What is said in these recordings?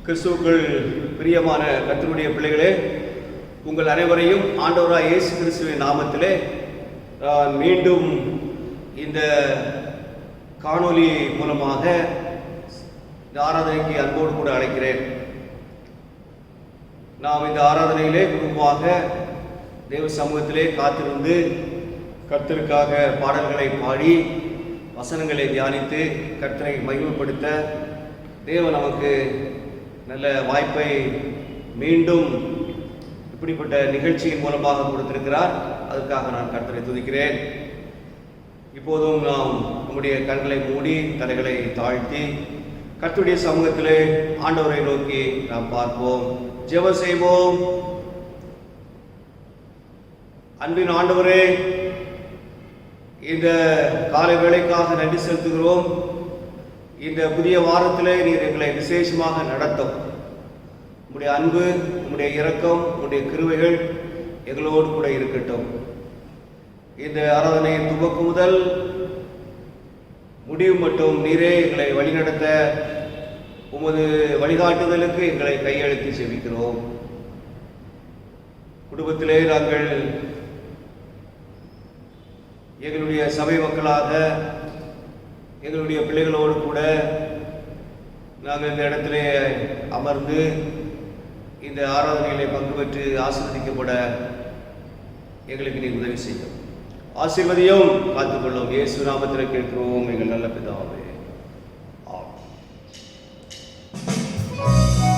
கிறிஸ்துவுக்குள் பிரியமான கர்த்தருடைய பிள்ளைகளே, உங்கள் அனைவரையும் ஆண்டவராய் இயேசு கிறிஸ்துவின் நாமத்திலே மீண்டும் இந்த காணொலி மூலமாக இந்த ஆராதனைக்கு அன்போடு கூட அழைக்கிறேன். நாம் இந்த ஆராதனையிலே குடும்பமாக தேவ சமூகத்திலே காத்திருந்து கர்த்தருக்காக பாடல்களை பாடி வசனங்களை தியானித்து கர்த்தரை மகிமைப்படுத்த தேவன் நமக்கு நல்ல வாய்ப்பை மீண்டும் இப்படிப்பட்ட நிகழ்ச்சியின் மூலமாக கொடுத்திருக்கிறார். அதற்காக நான் கர்த்தரை துதிக்கிறேன். இப்போதும் நாம் நம்முடைய கண்களை மூடி தலைகளை தாழ்த்தி கர்த்தருடைய சமூகத்திலே ஆண்டவரை நோக்கி நாம் பார்ப்போம், ஜெபம் செய்வோம். அன்பின் ஆண்டவரே, இந்த காலை வேளைக்காக நன்றி செலுத்துகிறோம். இந்த புதிய வாரத்திலே நீர் எங்களை விசேஷமாக நடத்தும். உம்முடைய அன்பு, உம்முடைய இரக்கம், உம்முடைய கிருபைகள் எங்களோடு கூட இருக்கட்டும். இந்த ஆராதனையின் துவக்கம் முதல் முடிவு மட்டும் நீரே எங்களை வழிநடத்த உமது வழிகாட்டுதலுக்கு எங்களை கையெழுத்தி செபிக்கிறோம். குடும்பத்திலே நாங்கள் எங்களுடைய சபை மக்களாக எங்களுடைய பிள்ளைகளோடு கூட நாங்கள் இந்த இடத்திலே அமர்ந்து இந்த ஆராதனைகளை பங்கு பெற்று ஆசீர்வதிக்கப்பட எங்களுக்கு நீ உதவி செய்யும். ஆசீர்வதியும் காத்துக்கொள்ளும். இயேசு நாமத்தில் கேட்கிறோம் எங்கள் நல்ல பிதாவே. Thank you.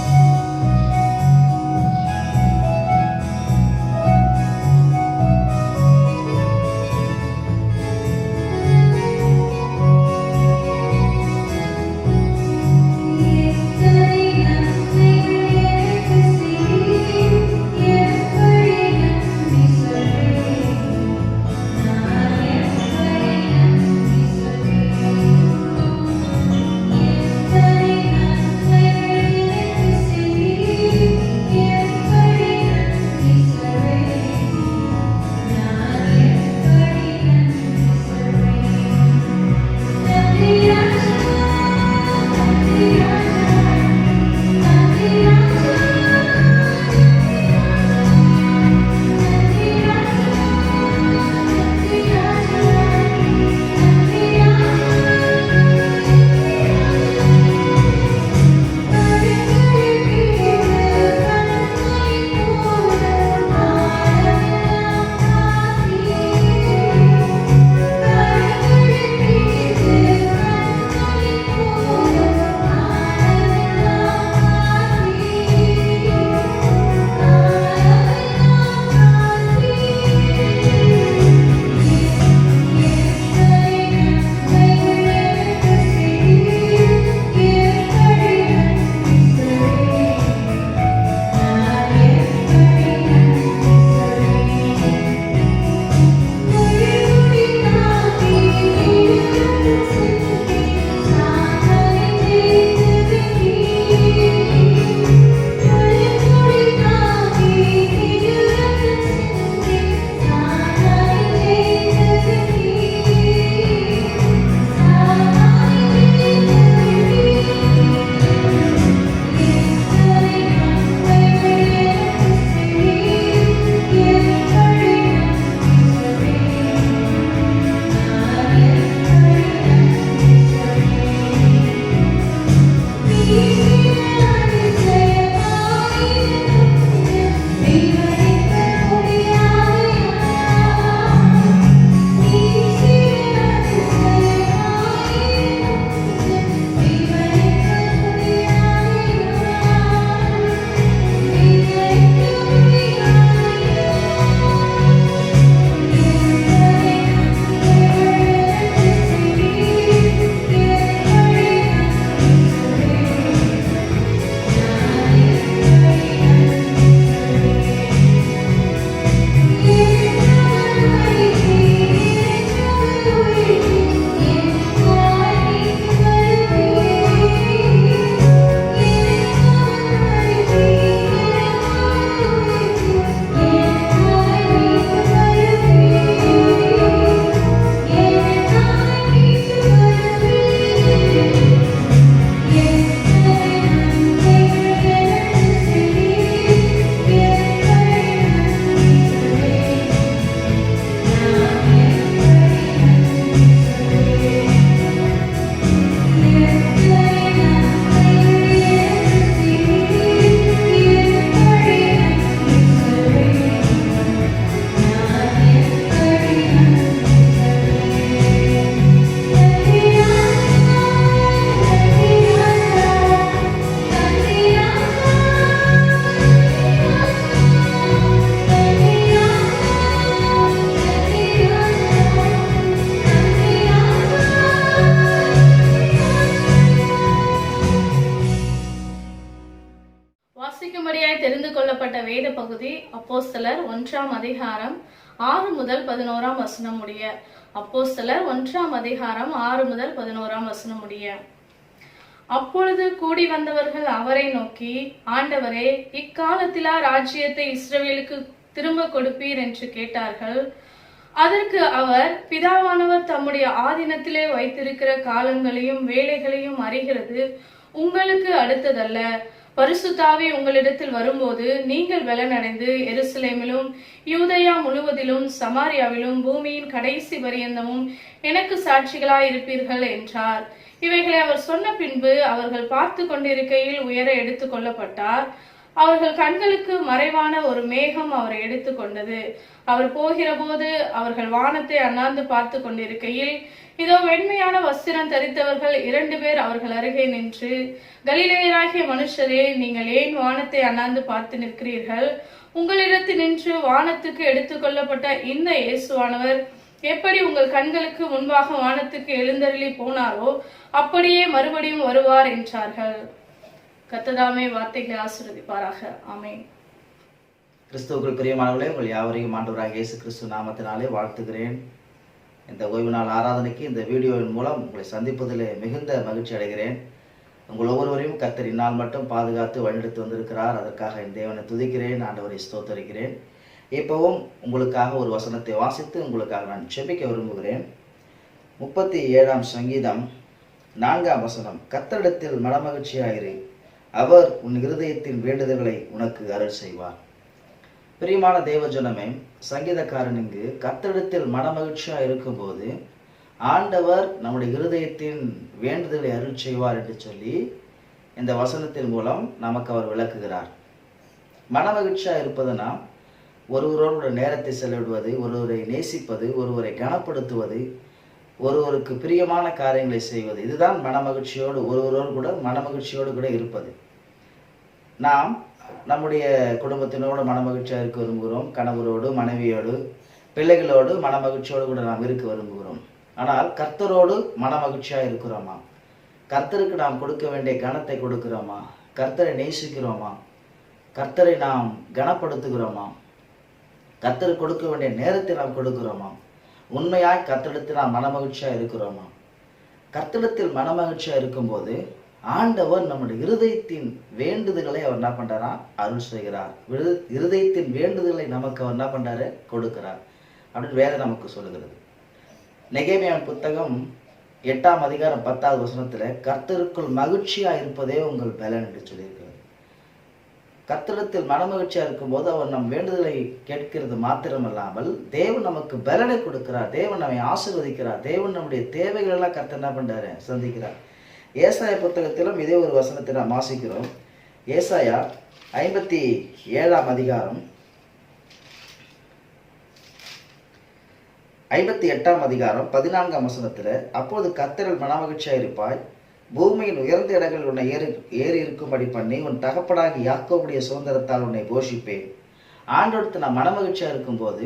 கொள்ளப்பட்ட வேத பகுதி அப்போஸ்தலர் 1ஆம் அதிகாரம் 6 முதல் 11ஆம் வசனம் முடிய. அப்போஸ்தலர் 1ஆம் அதிகாரம் 6 முதல் 11ஆம் வசனம் முடிய. அப்பொழுது கூடி வந்தவர்கள் அவரை நோக்கி, ஆண்டவரே, இக்காலத்திலா ராஜ்யத்தை இஸ்ரவேலுக்கு திரும்ப கொடுப்பீர் என்று கேட்டார்கள். அதற்கு அவர், பிதாவானவர் தம்முடைய ஆதீனத்திலே வைத்திருக்கிற காலங்களையும் வேலைகளையும் அறிகிறது உங்களுக்கு அடுத்ததல்ல. பரிசுத்த ஆவி உங்களிடத்தில் வரும்போது நீங்கள் பலனடைந்து எருசலேமிலும் யூதேயா முழுவதிலும் சமாரியாவிலும் பூமியின் கடைசி பரியந்தமும் எனக்கு சாட்சிகளாய் இருப்பீர்கள் என்றார். இவைகளை அவர் சொன்ன பின்பு அவர்கள் பார்த்து கொண்டிருக்கையில் உயர எடுத்துக் கொள்ளப்பட்டார். அவர்கள் கண்களுக்கு மறைவான ஒரு மேகம் அவரை எடுத்துக்கொண்டது. அவர் போகிற போது அவர்கள் வானத்தை அண்ணாந்து பார்த்து கொண்டிருக்கையில், இதோ வெண்மையான வஸ்திரம் தரித்தவர்கள் 2 பேர் அவர்கள் அருகே நின்று, கலிலேயராகிய மனுஷரே, நீங்கள் ஏன் வானத்தை அண்ணாந்து பார்த்து நிற்கிறீர்கள்? உங்களிடத்தில் நின்று வானத்துக்கு எடுத்துக்கொள்ளப்பட்ட இந்த இயேசுவானவர் எப்படி உங்கள் கண்களுக்கு முன்பாக வானத்துக்கு எழுந்தருளி போனாரோ அப்படியே மறுபடியும் வருவார் என்றார்கள். கர்த்ததாமே வார்த்தைகளை ஆசீர்வதிப்பாராக. ஆமென். கிறிஸ்துவுக்குள் பிரியமானவர்களே, உங்கள் யாவரையும் ஆண்டவராகிய இயேசு கிறிஸ்து நாமத்தினாலே வாழ்த்துகிறேன். இந்த ஓய்வு நாள் ஆராதனைக்கு இந்த வீடியோவின் மூலம் உங்களை சந்திப்பதில் மிகுந்த மகிழ்ச்சி அடைகிறேன். உங்கள் ஒவ்வொருவரையும் கர்த்தர் இந்நாள் மட்டும் பாதுகாத்து வழிநடத்தி வந்திருக்கிறார். அதற்காக என் தேவனை துதிக்கிறேன், ஆண்டவரை ஸ்தோத்தரிக்கிறேன். இப்பவும் உங்களுக்காக ஒரு வசனத்தை வாசித்து உங்களுக்காக நான் செபிக்க விரும்புகிறேன். 37ஆம் சங்கீதம் 4ஆம் வசனம். கர்த்தரிடத்தில் மனமகிழ்ச்சியாயிரு, அவர் உன் இருதயத்தின் வேண்டுதல்களை உனக்கு அருள் செய்வார். பிரியமான தேவஜனமே, சங்கீதக்காரன் இங்கு கர்த்தரிடத்தில் மனமகிழ்ச்சியாக இருக்கும்போது ஆண்டவர் நம்முடைய இருதயத்தின் வேண்டுதலை அருள் செய்வார் என்று சொல்லி இந்த வசனத்தின் மூலம் நமக்கு அவர் விளக்குகிறார். மனமகிழ்ச்சியாக இருப்பதுனா ஒருவரோட நேரத்தை செலவிடுவது, ஒருவரை நேசிப்பது, ஒருவரை கனப்படுத்துவது, ஒருவருக்கு பிரியமான காரியங்களை செய்வது. இதுதான் மனமகிழ்ச்சியோடு, ஒருவரோடு கூட மனமகிழ்ச்சியோடு கூட இருப்பது. நாம் நம்முடைய குடும்பத்தினோடு மனமகிழ்ச்சியாக இருக்க விரும்புகிறோம். கணவரோடு, மனைவியோடு, பிள்ளைகளோடு மனமகிழ்ச்சியோடு கூட நாம் இருக்க விரும்புகிறோம். ஆனால் கர்த்தரோடு மனமகிழ்ச்சியாக இருக்கிறோமா? கர்த்தருக்கு நாம் கொடுக்க வேண்டிய கனத்தை கொடுக்கிறோமா? கர்த்தரை நேசிக்கிறோமா? கர்த்தரை நாம் கனப்படுத்துகிறோமா? கர்த்தருக்கு கொடுக்க வேண்டிய நேரத்தை நாம் கொடுக்கிறோமா? உண்மையாய் கர்த்தரிடத்தில் நாம் மனமகிழ்ச்சியாக இருக்கிறோமா? கர்த்தரிடத்தில் மனமகிழ்ச்சியாக இருக்கும்போது ஆண்டவர் நம்முடைய இருதயத்தின் வேண்டுதல்களை அவர் என்ன பண்றாரா? அருள் செய்கிறார். இருதயத்தின் வேண்டுதல்களை நமக்கு அவர் என்ன பண்றாரு? கொடுக்கிறார் அப்படின்னு வேதம் நமக்கு சொல்லுகிறது. நெகேமியாவின் புத்தகம் 8ஆம் அதிகாரம் 10வது வசனத்துல, கர்த்தருக்குள் மகிழ்ச்சியா இருப்பதே உங்கள் பலன் என்று சொல்லியிருக்கிறது. கர்த்தரிடத்தில் மனமகிழ்ச்சியா இருக்கும்போது அவர் நம் வேண்டுதலை கேட்கிறது மாத்திரமல்லாமல் தேவன் நமக்கு பலனை கொடுக்கிறார். தேவன் நம்மை ஆசீர்வதிக்கிறார். தேவன் நம்முடைய தேவைகள் எல்லாம் கர்த்தர் என்ன பண்றாரு? சந்திக்கிறார். ஏசாயா புத்தகத்திலும் இதே ஒரு வசனத்தை நாம் வாசிக்கிறோம். ஏசாயா 57ஆம் அதிகாரம் 58ஆம் அதிகாரம் 14ஆம் வசனத்துல, அப்போது கர்த்தரில் மனமகிழ்ச்சியா இருப்பாய், பூமியின் உயர்ந்த இடங்களில் உன்னை ஏறி இருக்கும்படி பண்ணி உன் தகப்பனாகி யாக்கோபுடைய சுதந்திரத்தால் உன்னை போஷிப்பேன். ஆண்டவருக்கு நாம் மனமகிழ்ச்சியா இருக்கும்போது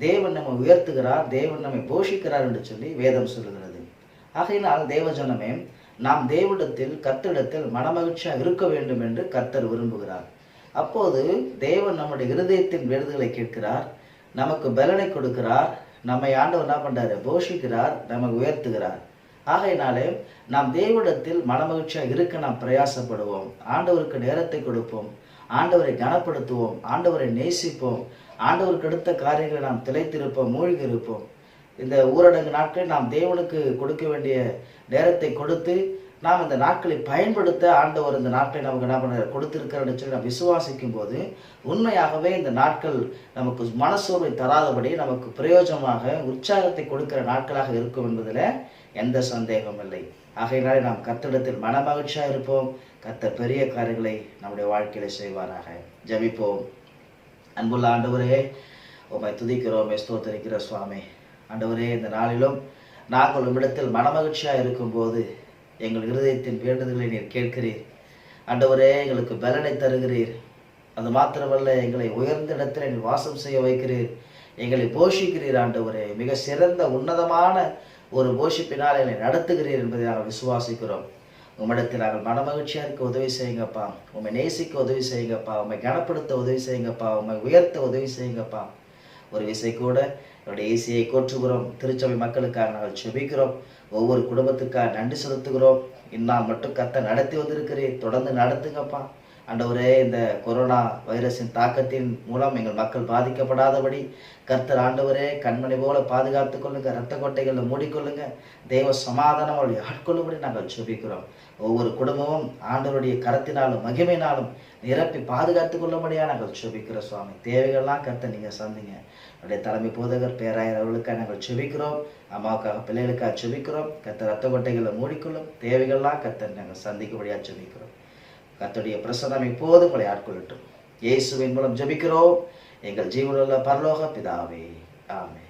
தேவன் நம்மை உயர்த்துகிறார், தேவன் நம்மை போஷிக்கிறார் என்று சொல்லி வேதம் சொல்லுகிறது. ஆகையினால் தேவஜனமே, நாம் தேவனிடத்தில் கர்த்தரிடத்தில் மனமகிழ்ச்சியாக இருக்க வேண்டும் என்று கர்த்தர் விரும்புகிறார். அப்போது தேவன் நம்முடைய இருதயத்தின் வேண்டுதலை கேட்கிறார், நமக்கு பலனை கொடுக்கிறார், நம்மை ஆண்டவர் என்ன பண்றாரு? போஷிக்கிறார், நமக்கு உயர்த்துகிறார். ஆகையினாலே நாம் தேவனிடத்தில் மனமகிழ்ச்சியாக இருக்க நாம் பிரயாசப்படுவோம். ஆண்டவருக்கு நேரத்தை கொடுப்போம், ஆண்டவரை கனப்படுத்துவோம், ஆண்டவரை நேசிப்போம், ஆண்டவருக்கு அடுத்த காரியங்களை நாம் திளைத்திருப்போம், மூழ்கி இருப்போம். இந்த ஊரடங்கு நாட்களில் நாம் தேவனுக்கு கொடுக்க வேண்டிய நேரத்தை கொடுத்து நாம் இந்த நாட்களை பயன்படுத்த ஆண்டவர் இந்த நாட்களை நமக்கு என்ன பண்ண கொடுத்திருக்கிறன்னு சொல்லி நாம் விசுவாசிக்கும் போது உண்மையாகவே இந்த நாட்கள் நமக்கு மனசோர்வை தராதபடி நமக்கு பிரயோஜனமாக உற்சாகத்தை கொடுக்கிற நாட்களாக இருக்கும் என்பதில் எந்த சந்தேகமும் இல்லை. ஆகையினாலே நாம் கர்த்தரிடத்தில் மனமகிழ்ச்சியாக இருப்போம். கர்த்தர் பெரிய காரியங்களை நம்முடைய வாழ்க்கையில செய்வாராக. ஜெபிப்போம். அன்புள்ள ஆண்டவரே, உம்மை துதிக்கிறோம், ஸ்தோத்திரிக்கிற சுவாமி. ஆண்டவரே, இந்த நாளிலும் நாங்கள் உம்மிடத்தில் மனமகிழ்ச்சியாக இருக்கும்போது எங்கள் இருதயத்தின் வேண்டுதல்களை நீர் கேட்கிறீர். ஆண்டவரே, எங்களுக்கு பலனை தருகிறீர். அது மாத்திரமல்ல, எங்களை உயர்ந்த இடத்துல நீர் வாசம் செய்ய வைக்கிறீர், எங்களை போஷிக்கிறீர். ஆண்டவரே, மிக சிறந்த உன்னதமான ஒரு போஷிப்பினால் என்னை நடத்துகிறீர் என்பதை நாங்கள் விசுவாசிக்கிறோம். உம்மிடத்தில் நாங்கள் மனமகிழ்ச்சியாக இருக்க உதவி செய்யுங்கப்பா. உம்மை நேசிக்க உதவி செய்யுங்கப்பா. உம்மை கனப்படுத்த உதவி செய்யுங்கப்பா. உம்மை உயர்த்த உதவி செய்யுங்கப்பா. ஒரு விசை கூட என்னுடைய இயேசுவை போற்றுகிறோம். திருச்சபை மக்களுக்காக நாங்கள் செபிக்கிறோம். ஒவ்வொரு குடும்பத்துக்காக நன்றி செலுத்துகிறோம். இந்நாள் மட்டும் கர்த்தர் நடத்தி வந்திருக்கிறேன், தொடர்ந்து நடத்துங்கப்பா. ஆண்டவரே, இந்த கொரோனா வைரஸின் தாக்கத்தின் மூலம் எங்கள் மக்கள் பாதிக்கப்படாதபடி கர்த்தர் ஆண்டவரே கண்மணி போல பாதுகாத்து கொள்ளுங்க. இரத்த கொட்டைகளில் மூடிக்கொள்ளுங்க. தெய்வ சமாதானம் அவர்களை ஆட்கொள்ளும்படி நாங்கள் செபிக்கிறோம். ஒவ்வொரு குடும்பமும் ஆண்டவருடைய கரத்தினாலும் மகிமையினாலும் நிரப்பி பாதுகாத்து கொள்ளும்படியாக நாங்கள் செபிக்கிறோம். சுவாமி, தேவைகள்லாம் கர்த்தர் நீங்கள் சந்திங்க. அவருடைய தலைமை போதகர் பேராயர் அவர்களுக்காக நாங்கள் செபிக்கிறோம். அம்மாவுக்காக பிள்ளைகளுக்காக செபிக்கிறோம். கர்த்தர் இரத்த கொட்டைகளை மூடிக்கொள்ளும். தேவைகள்லாம் கர்த்தர் நாங்கள் சந்திக்கும்படியாக செபிக்கிறோம். கர்த்தருடைய பிரசன்னம் இப்போது உங்களை ஆட்கொள்ளட்டும். இயேசுவின் மூலம் ஜெபிக்கிறோம் எங்கள் ஜீவனுள்ள பரலோக பிதாவே, ஆமென்.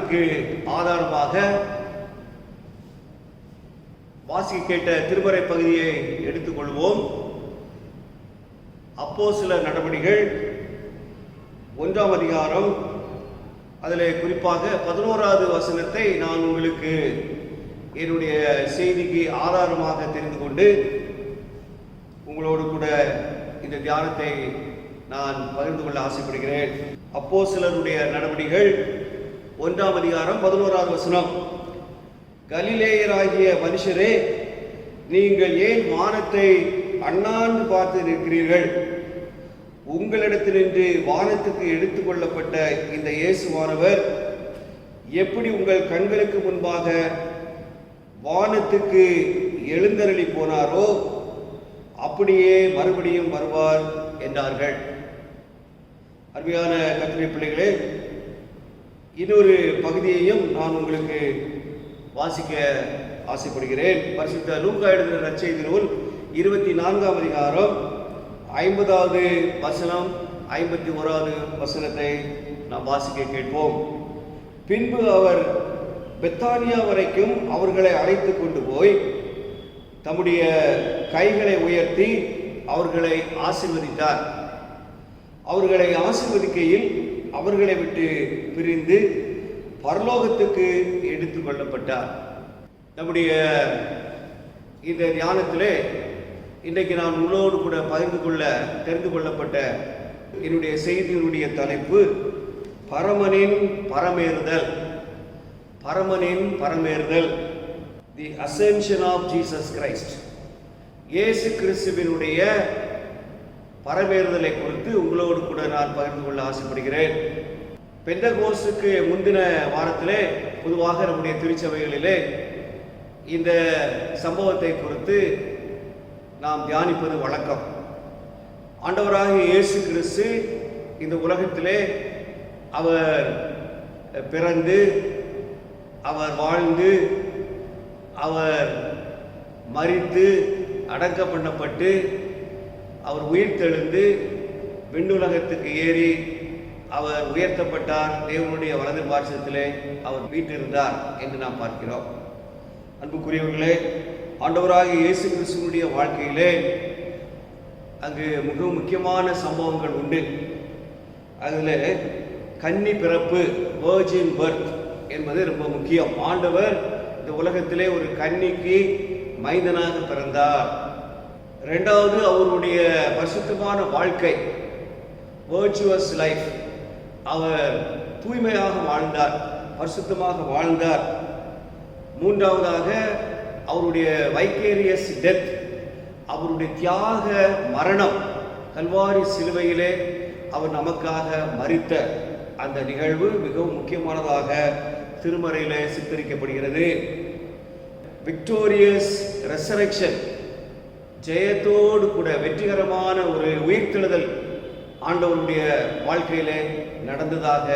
தியானத்திற்கு ஆதாரமாக வாசிக்க கேட்ட திருமறை பகுதியை எடுத்துக்கொள்வோம். அப்போஸ்தலர் நடபடிகள் 1ஆம் அதிகாரம், அதில் குறிப்பாக 11வது வசனத்தை நான் உங்களுக்கு என்னுடைய செய்திக்கு ஆதாரமாக தெரிந்து கொண்டு உங்களோடு கூட இந்த தியானத்தை நான் பகிர்ந்து கொள்ள ஆசைப்படுகிறேன். அப்போஸ்தலருடைய நடபடிகள் 1ஆம் அதிகாரம் 11வது வசனம். கலிலேயராகிய மனுஷரே, நீங்கள் ஏன் வானத்தை அண்ணாந்து பார்த்து நிற்கிறீர்கள்? உங்களிடத்திலிருந்து வானத்துக்கு எடுத்துக்கொள்ளப்பட்ட இந்த இயேசுவானவர் எப்படி உங்கள் கண்களுக்கு முன்பாக வானத்துக்கு எழுந்தருளி போனாரோ அப்படியே மறுபடியும் வருவார் என்றார்கள். அருமையான கர்த்தருடைய பிள்ளைகளே, இன்னொரு பகுதியையும் நான் உங்களுக்கு வாசிக்க ஆசைப்படுகிறேன். பரிசுத்த லூக்கா எழுதின நற்செய்தி நூல் 24ஆம் அதிகாரம் 50வது வசனம் 51வது வசனத்தை நாம் வாசிக்க கேட்போம். பின்பு அவர் பெத்தானியா வரைக்கும் அவர்களை அழைத்து கொண்டு போய் தம்முடைய கைகளை உயர்த்தி அவர்களை ஆசீர்வதித்தார். அவர்களை ஆசீர்வதிக்கையில் அவர்களை விட்டு பிரிந்து பரலோகத்துக்கு எடுத்து கொள்ளப்பட்டார். நம்முடைய இந்த தியானத்திலே இன்றைக்கு நான் உங்களோடு கூட தெரிந்து கொள்ளப்பட்ட என்னுடைய செய்தியினுடைய தலைப்பு பரமனின் பரமேறுதல். பரமனின் பரமேறுதல், தி அசென்ஷன் ஆஃப் ஜீசஸ் கிரைஸ்ட். இயேசு கிறிஸ்துவினுடைய பரமேறுதலை குறித்து உங்களோடு கூட நான் பகிர்ந்து கொள்ள ஆசைப்படுகிறேன். பெந்தகோஸ்துக்கு முந்தின வாரத்திலே பொதுவாக நம்முடைய திருச்சபைகளிலே இந்த சம்பவத்தை குறித்து நாம் தியானிப்பது வழக்கம். ஆண்டவராகிய இயேசு கிறிஸ்து இந்த உலகத்திலே அவர் பிறந்து, அவர் வாழ்ந்து, அவர் மரித்து, அடக்கம் பண்ணப்பட்டு, அவர் உயிர்த்தெழுந்து விண்ணுலகத்துக்கு ஏறி அவர் உயர்த்தப்பட்டார். தேவனுடைய வலது பார்சத்திலே அவர் வீற்றிருந்தார் என்று நாம் பார்க்கிறோம். அன்புக்குரியவர்களே, ஆண்டவராகிய இயேசு கிறிஸ்துவினுடைய வாழ்க்கையிலே அங்கு மிக முக்கியமான சம்பவங்கள் உண்டு. அதில் கன்னி பிறப்பு, வர்ஜின் பர்த் என்பது ரொம்ப முக்கியம். ஆண்டவர் இந்த உலகத்திலே ஒரு கன்னிக்கு மைந்தனாக பிறந்தார். இரண்டாவது, அவருடைய பரிசுத்தமான வாழ்க்கை, வர்ச்சுவஸ் லைஃப், அவர் தூய்மையாக வாழ்ந்தார், பரிசுத்தமாக வாழ்ந்தார். மூன்றாவதாக, அவருடைய வைக்கேரியஸ் டெத், அவருடைய தியாக மரணம், கல்வாரி சிலுவையிலே அவர் நமக்காக மரித்த அந்த நிகழ்வு மிகவும் முக்கியமானதாக திருமறையிலே சித்தரிக்கப்படுகிறது. விக்டோரியஸ் ரெசரக்ஷன், ஜெயத்தோடு கூட வெற்றிகரமான ஒரு உயிர்த்தெழுதல் ஆண்டவருடைய வாழ்க்கையிலே நடந்ததாக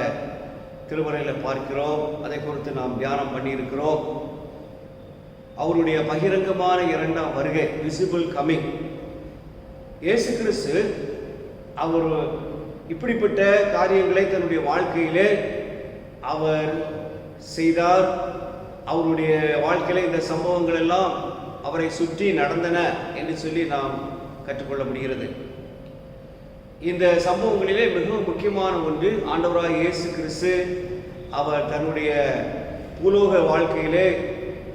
திருமறையில் பார்க்கிறோம். அதை குறித்து நாம் தியானம் பண்ணியிருக்கிறோம். அவருடைய பகிரங்கமான இரண்டாம் வருகை, விசிபிள் கமிங். இயேசு கிறிஸ்து அவர் இப்படிப்பட்ட காரியங்களை தன்னுடைய வாழ்க்கையிலே அவர் செய்தார். அவருடைய வாழ்க்கையில இந்த சம்பவங்கள் எல்லாம் அவரை சுற்றி நடந்தன என்று சொல்லி நாம் கற்றுக்கொள்ள முடிகிறது. இந்த சம்பவங்களிலே மிகவும் முக்கியமான ஒன்று, ஆண்டவராகிய இயேசு கிறிஸ்து அவர் தன்னுடைய பூலோக வாழ்க்கையிலே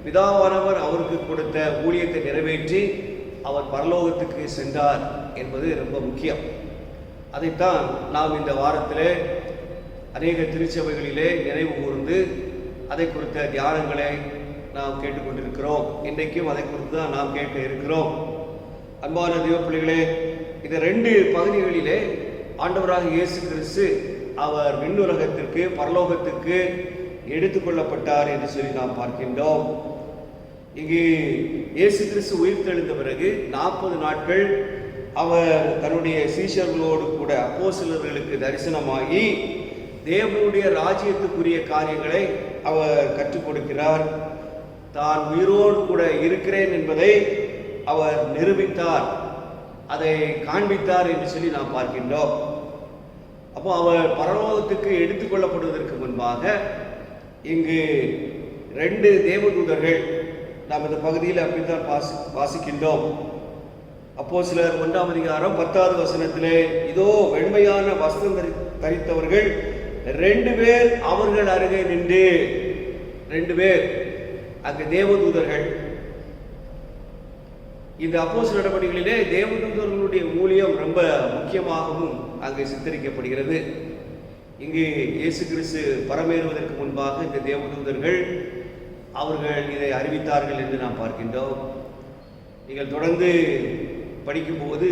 பிதாவானவர் அவருக்கு கொடுத்த ஊழியத்தை நிறைவேற்றி அவர் பரலோகத்துக்கு சென்றார் என்பது ரொம்ப முக்கியம். அதைத்தான் நாம் இந்த வாரத்திலே அநேக திருச்சபைகளிலே நினைவு கூர்ந்து அதை குறித்த தியானங்களை நாம் கேட்டுக்கொண்டிருக்கிறோம். இன்றைக்கும் அதை குறித்து தான் நாம் கேட்க இருக்கிறோம். அன்பான தேவப்பிள்ளைகளே, இந்த ரெண்டு பகுதிகளிலே ஆண்டவராக இயேசு கிறிஸ்து அவர் விண்ணுலகத்திற்கு, பரலோகத்துக்கு எடுத்துக்கொள்ளப்பட்டார் என்று சொல்லி நாம் பார்க்கின்றோம். இங்கு இயேசு கிறிஸ்து உயிர்த்தெழுந்த பிறகு 40 நாட்கள் அவர் தன்னுடைய சீஷர்களோடு கூட அப்போஸ்தலர்களுக்கு தரிசனமாகி தேவனுடைய ராஜ்யத்துக்குரிய காரியங்களை அவர் கற்றுக் கொடுக்கிறார். தான் உயிரோடு கூட இருக்கிறேன் என்பதை அவர் நிரூபித்தார், அதை காண்பித்தார் என்று சொல்லி நாம் பார்க்கின்றோம். அப்போ அவர் பரலோகத்துக்கு எடுத்துக்கொள்ளப்படுவதற்கு முன்பாக இங்கு 2 தேவதூதர்கள், நாம் இந்த பகுதியில் அப்படித்தான் வாசிக்கின்றோம். அப்போஸ்தலர் 1ஆம் அதிகாரம் 10வது வசனத்திலே, இதோ வெண்மையான வஸ்திரம் தரித்தவர்கள் 2 பேர் அவர்கள் அருகே நின்று, 2 பேர் அங்கு தேவதூதர்கள். இந்த அப்போஸ்தலர் நடவடிக்கைகளிலே தேவதூதர்களுடைய ஊழியம் ரொம்ப முக்கியமாகவும் அங்கு சித்தரிக்கப்படுகிறது. இங்கு இயேசு கிறிஸ்து பரமேறுவதற்கு முன்பாக இந்த தேவதூதர்கள் அவர்கள் இதை அறிவித்தார்கள் என்று நாம் பார்க்கின்றோம். நீங்கள் தொடர்ந்து படிக்கும்போது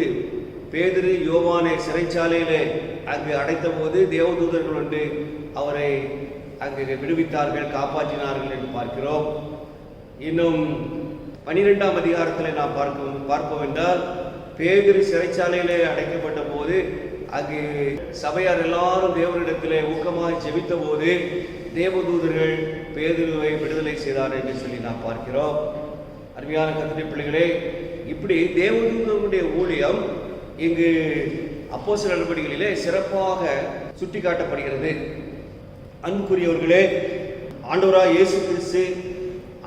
பேதுரு யோவானை சிறைச்சாலையிலே அங்கு அடைத்த போது தேவதூதர்கள் வந்து அவரை அங்கு விடுவித்தார்கள், காப்பாற்றினார்கள் என்று பார்க்கிறோம். இன்னும் 12ஆம் அதிகாரத்தில் நாம் பார்ப்போம் என்றால், பேதுரு சிறைச்சாலையிலே அடைக்கப்பட்ட போது அங்கு சபையார் எல்லாரும் தேவனிடத்திலே ஊக்கமாக ஜெபித்த போது தேவதூதர்கள் பேதுருவை விடுதலை செய்தார் என்று சொல்லி நாம் பார்க்கிறோம். அருமையான கர்த்தருடைய பிள்ளைகளே, இப்படி தேவதூதர்களுடைய ஊழியம் இங்கு அப்போஸ்தலர் நடவடிக்கைகளிலே சிறப்பாக சுட்டி காட்டப்படுகிறது. அன்புக்குரியவர்களே, ஆண்டவராய் இயேசு கிறிஸ்து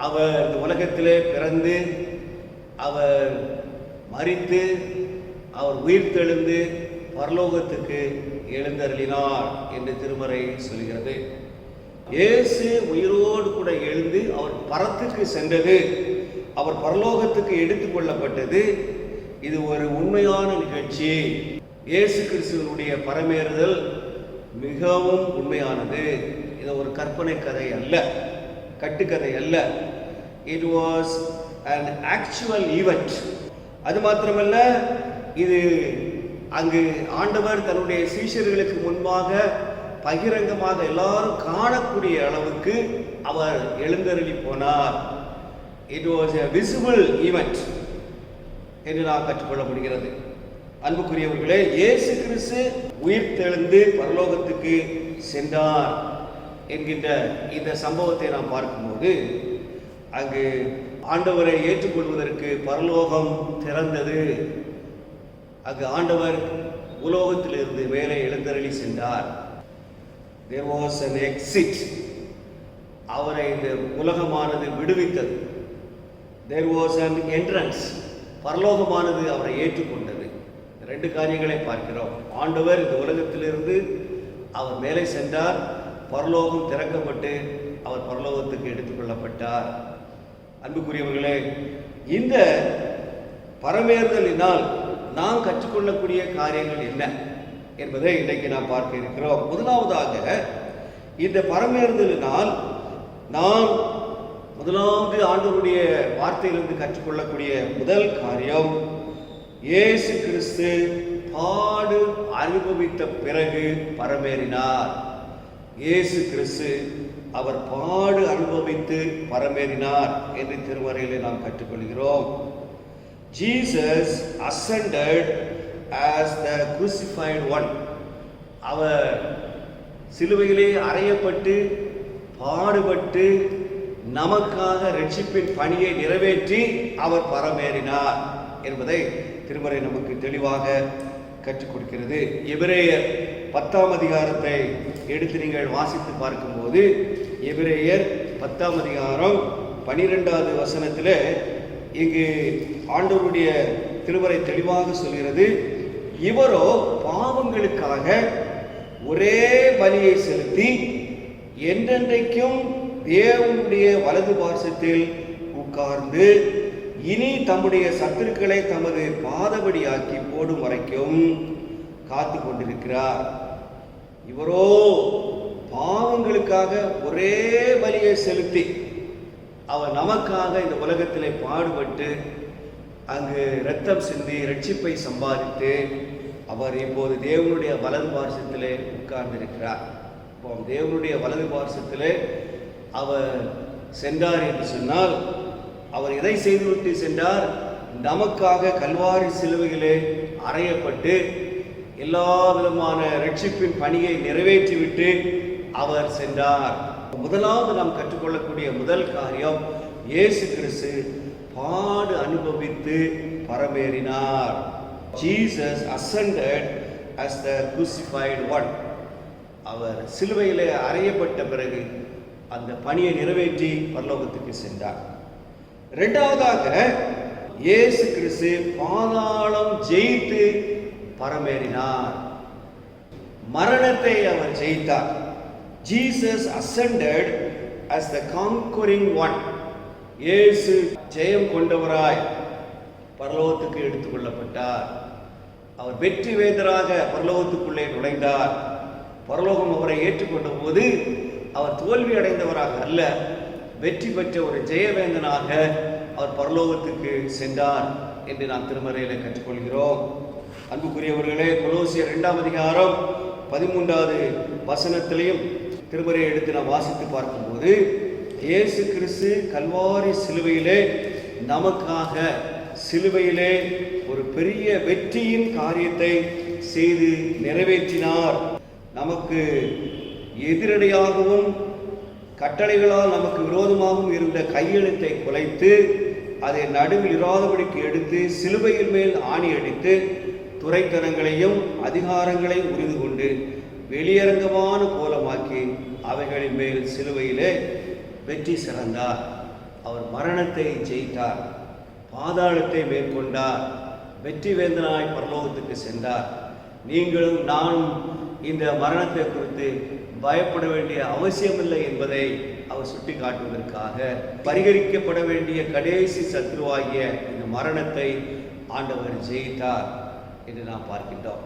அவர் இந்த உலகத்திலே பிறந்து, அவர் மரித்து, அவர் உயிர்த்தெழுந்து பரலோகத்துக்கு எழுந்தருளினார் என்று திருமறை சொல்கிறது. இயேசு உயிரோடு கூட எழுந்து அவர் பரத்துக்கு சென்றது, அவர் பரலோகத்துக்கு எடுத்துக் கொள்ளப்பட்டது. இது ஒரு உண்மையான நிகழ்ச்சி. இயேசு கிறிஸ்துவனுடைய பரமேறுதல் மிகவும் உண்மையானது. இது ஒரு கற்பனை கதை அல்ல, கட்டுக்கதை அல்ல. It was an actual event. அது மாத்திரமல்ல, இது அங்கு ஆண்டவர் தன்னுடைய சீஷர்களுக்கு முன்பாக பகிரங்கமாக எல்லாரும் காணக்கூடிய அளவுக்கு அவர் எழுந்தருளி போனார். It was a visible event என்று நாம் கற்றுக்கொள்ள முடிகிறது. அன்புக்குரியவர்களே, இயேசு கிறிஸ்து உயிர்த்தெழுந்து பரலோகத்துக்கு சென்றார் என்கின்ற இந்த சம்பவத்தை நாம் பார்க்கும்போது, அங்கு ஆண்டவரை ஏற்றுக்கொள்வதற்கு பரலோகம் திறந்தது. அங்கு ஆண்டவர் உலோகத்திலிருந்து மேலே எழுந்தருளி சென்றார். There was an exit. அவரை இந்த உலகமானது விடுவித்தது. There was an entrance. பரலோகமானது அவரை ஏற்றுக்கொண்டது. 2 காரியங்களை பார்க்கிறோம். ஆண்டவர் இந்த உலகத்திலிருந்து அவர் மேலே சென்றார், பரலோகம் திறக்கப்பட்டு அவர் பரலோகத்துக்கு எடுத்துக்கொள்ளப்பட்டார். அன்புக்குரியவர்களே, இந்த பரமேறுதலினால் நாம் கற்றுக்கொள்ளக்கூடிய காரியங்கள் என்ன என்பதை இன்றைக்கு நாம் பார்க்க இருக்கிறோம். முதலாவதாக, இந்த பரமேறுதலினால் நாம் முதலாவது ஆண்டவருடைய வார்த்தையிலிருந்து கற்றுக்கொள்ளக்கூடிய முதல் காரியம், இயேசு கிறிஸ்து பாடு அனுபவித்த பிறகு பரமேறினார். இயேசு கிறிஸ்து அவர் பாடு அனுபவித்து பரமேறினார் என்று திருமறையிலே நாம் கற்றுக்கொள்கிறோம். Jesus ascended as the crucified one. அவர் சிலுவையிலே அறையப்பட்டு பாடுபட்டு நமக்காக இரட்சிப்பின் பணியை நிறைவேற்றி அவர் பரமேறினார் என்பதை திருமறை நமக்கு தெளிவாக கற்றுக் கொடுக்கிறது. எபிரேயர் 10ஆம் அதிகாரத்தை எடுத்து நீங்கள் வாசித்து பார்க்கும்போது, எபிரேயர் 10ஆம் அதிகாரம் 12வது வசனத்தில் இங்கு ஆண்டவருடைய திருமறை தெளிவாக சொல்கிறது, இவரோ பாவங்களுக்காக ஒரே பலியை செலுத்தி என்றென்றைக்கும் தேவனுடைய வலது பார்சத்தில் உட்கார்ந்து இனி தம்முடைய சத்துருக்களை தமது பாதபடியாக்கி போடும் வரைக்கும் காத்து கொண்டிருக்கிறார். இவரோ பாவங்களுக்காக ஒரே பலியை செலுத்தி அவர் நமக்காக இந்த உலகத்திலே பாடுபட்டு அங்கு இரத்தம் சிந்தி இரட்சிப்பை சம்பாதித்து அவர் இப்போது தேவனுடைய வலது பார்சத்திலே உட்கார்ந்திருக்கிறார். இப்போ தேவனுடைய வலது பார்சத்திலே அவர் சென்றார் என்று சொன்னால், அவர் எதை செய்துவிட்டு சென்றார்? நமக்காக கல்வாரி சிலுவையிலே அறையப்பட்டு எல்லா விதமான இரட்சிப்பின் பணியை நிறைவேற்றிவிட்டு அவர் சென்றார். முதலாவது நாம் கற்றுக்கொள்ளக்கூடிய முதல் காரியம், இயேசு கிறிஸ்து பாடு அனுபவித்து பரமேறினார். Jesus ascended as the crucified one. அவர் சிலுவையிலே அறையப்பட்ட பிறகு அந்த பணியை நிறைவேற்றி பரலோகத்துக்கு சென்றார். இரண்டாவதாக இயேசு கிறிஸ்து பாதாளம் ஜெயித்து பரமேறினார். மரணத்தை அவர் ஜெயித்தார். Jesus ascended as the conquering one. இயேசு ஜெயம் கொண்டவராய் பரலோகத்துக்கு எடுத்துக் கொள்ளப்பட்டார். அவர் வெற்றி வேந்தராக பரலோகத்துக்குள்ளே நுழைந்தார். பரலோகம் அவரை ஏற்றுக்கொண்ட போது அவர் தோல்வி அடைந்தவராக அல்ல, வெற்றி பெற்ற ஒரு ஜெயவேந்தனாக அவர் பரலோகத்துக்கு சென்றார் என்று நாம் திருமறையிலே கற்றுக்கொள்கிறோம். அன்புக்குரியவர்களே, கொலோசியர் 2 அதிகாரம் 13வது வசனத்திலையும் திருமறையை எடுத்து நாம் வாசித்து பார்க்கும்போது, இயேசு கிறிஸ்து கல்வாரி சிலுவையிலே நமக்காக சிலுவையிலே ஒரு பெரிய வெற்றியின் காரியத்தை செய்து நிறைவேற்றினார். நமக்கு எதிரடையாகவும் கட்டளைகளால் நமக்கு விரோதமாகவும் இருந்த கையெழுத்தை குலைத்து அதை நடுவில் இராதபடிக்கு எடுத்து சிலுவையின் மேல் ஆணி அடித்து துரைத்தனங்களையும் அதிகாரங்களையும் உரிந்து கொண்டு வெளியரங்கமான கோலமாக்கி அவைகளின் மேல் சிலுவையிலே வெற்றி சிறந்தார். அவர் மரணத்தை ஜெயித்தார், பாதாளத்தை மேற்கொண்டார், வெற்றி வேந்தனாய் பரலோகத்துக்கு சென்றார். நீங்களும் நானும் இந்த மரணத்தை குறித்து பயப்பட வேண்டிய அவசியமில்லை என்பதை அவர் சுட்டி காட்டுவதற்காக பரிகரிக்கப்பட வேண்டிய கடைசி சத்ருவாகிய இந்த மரணத்தை ஆண்டவர் ஜெயித்தார் என்று நாம் பார்க்கின்றோம்.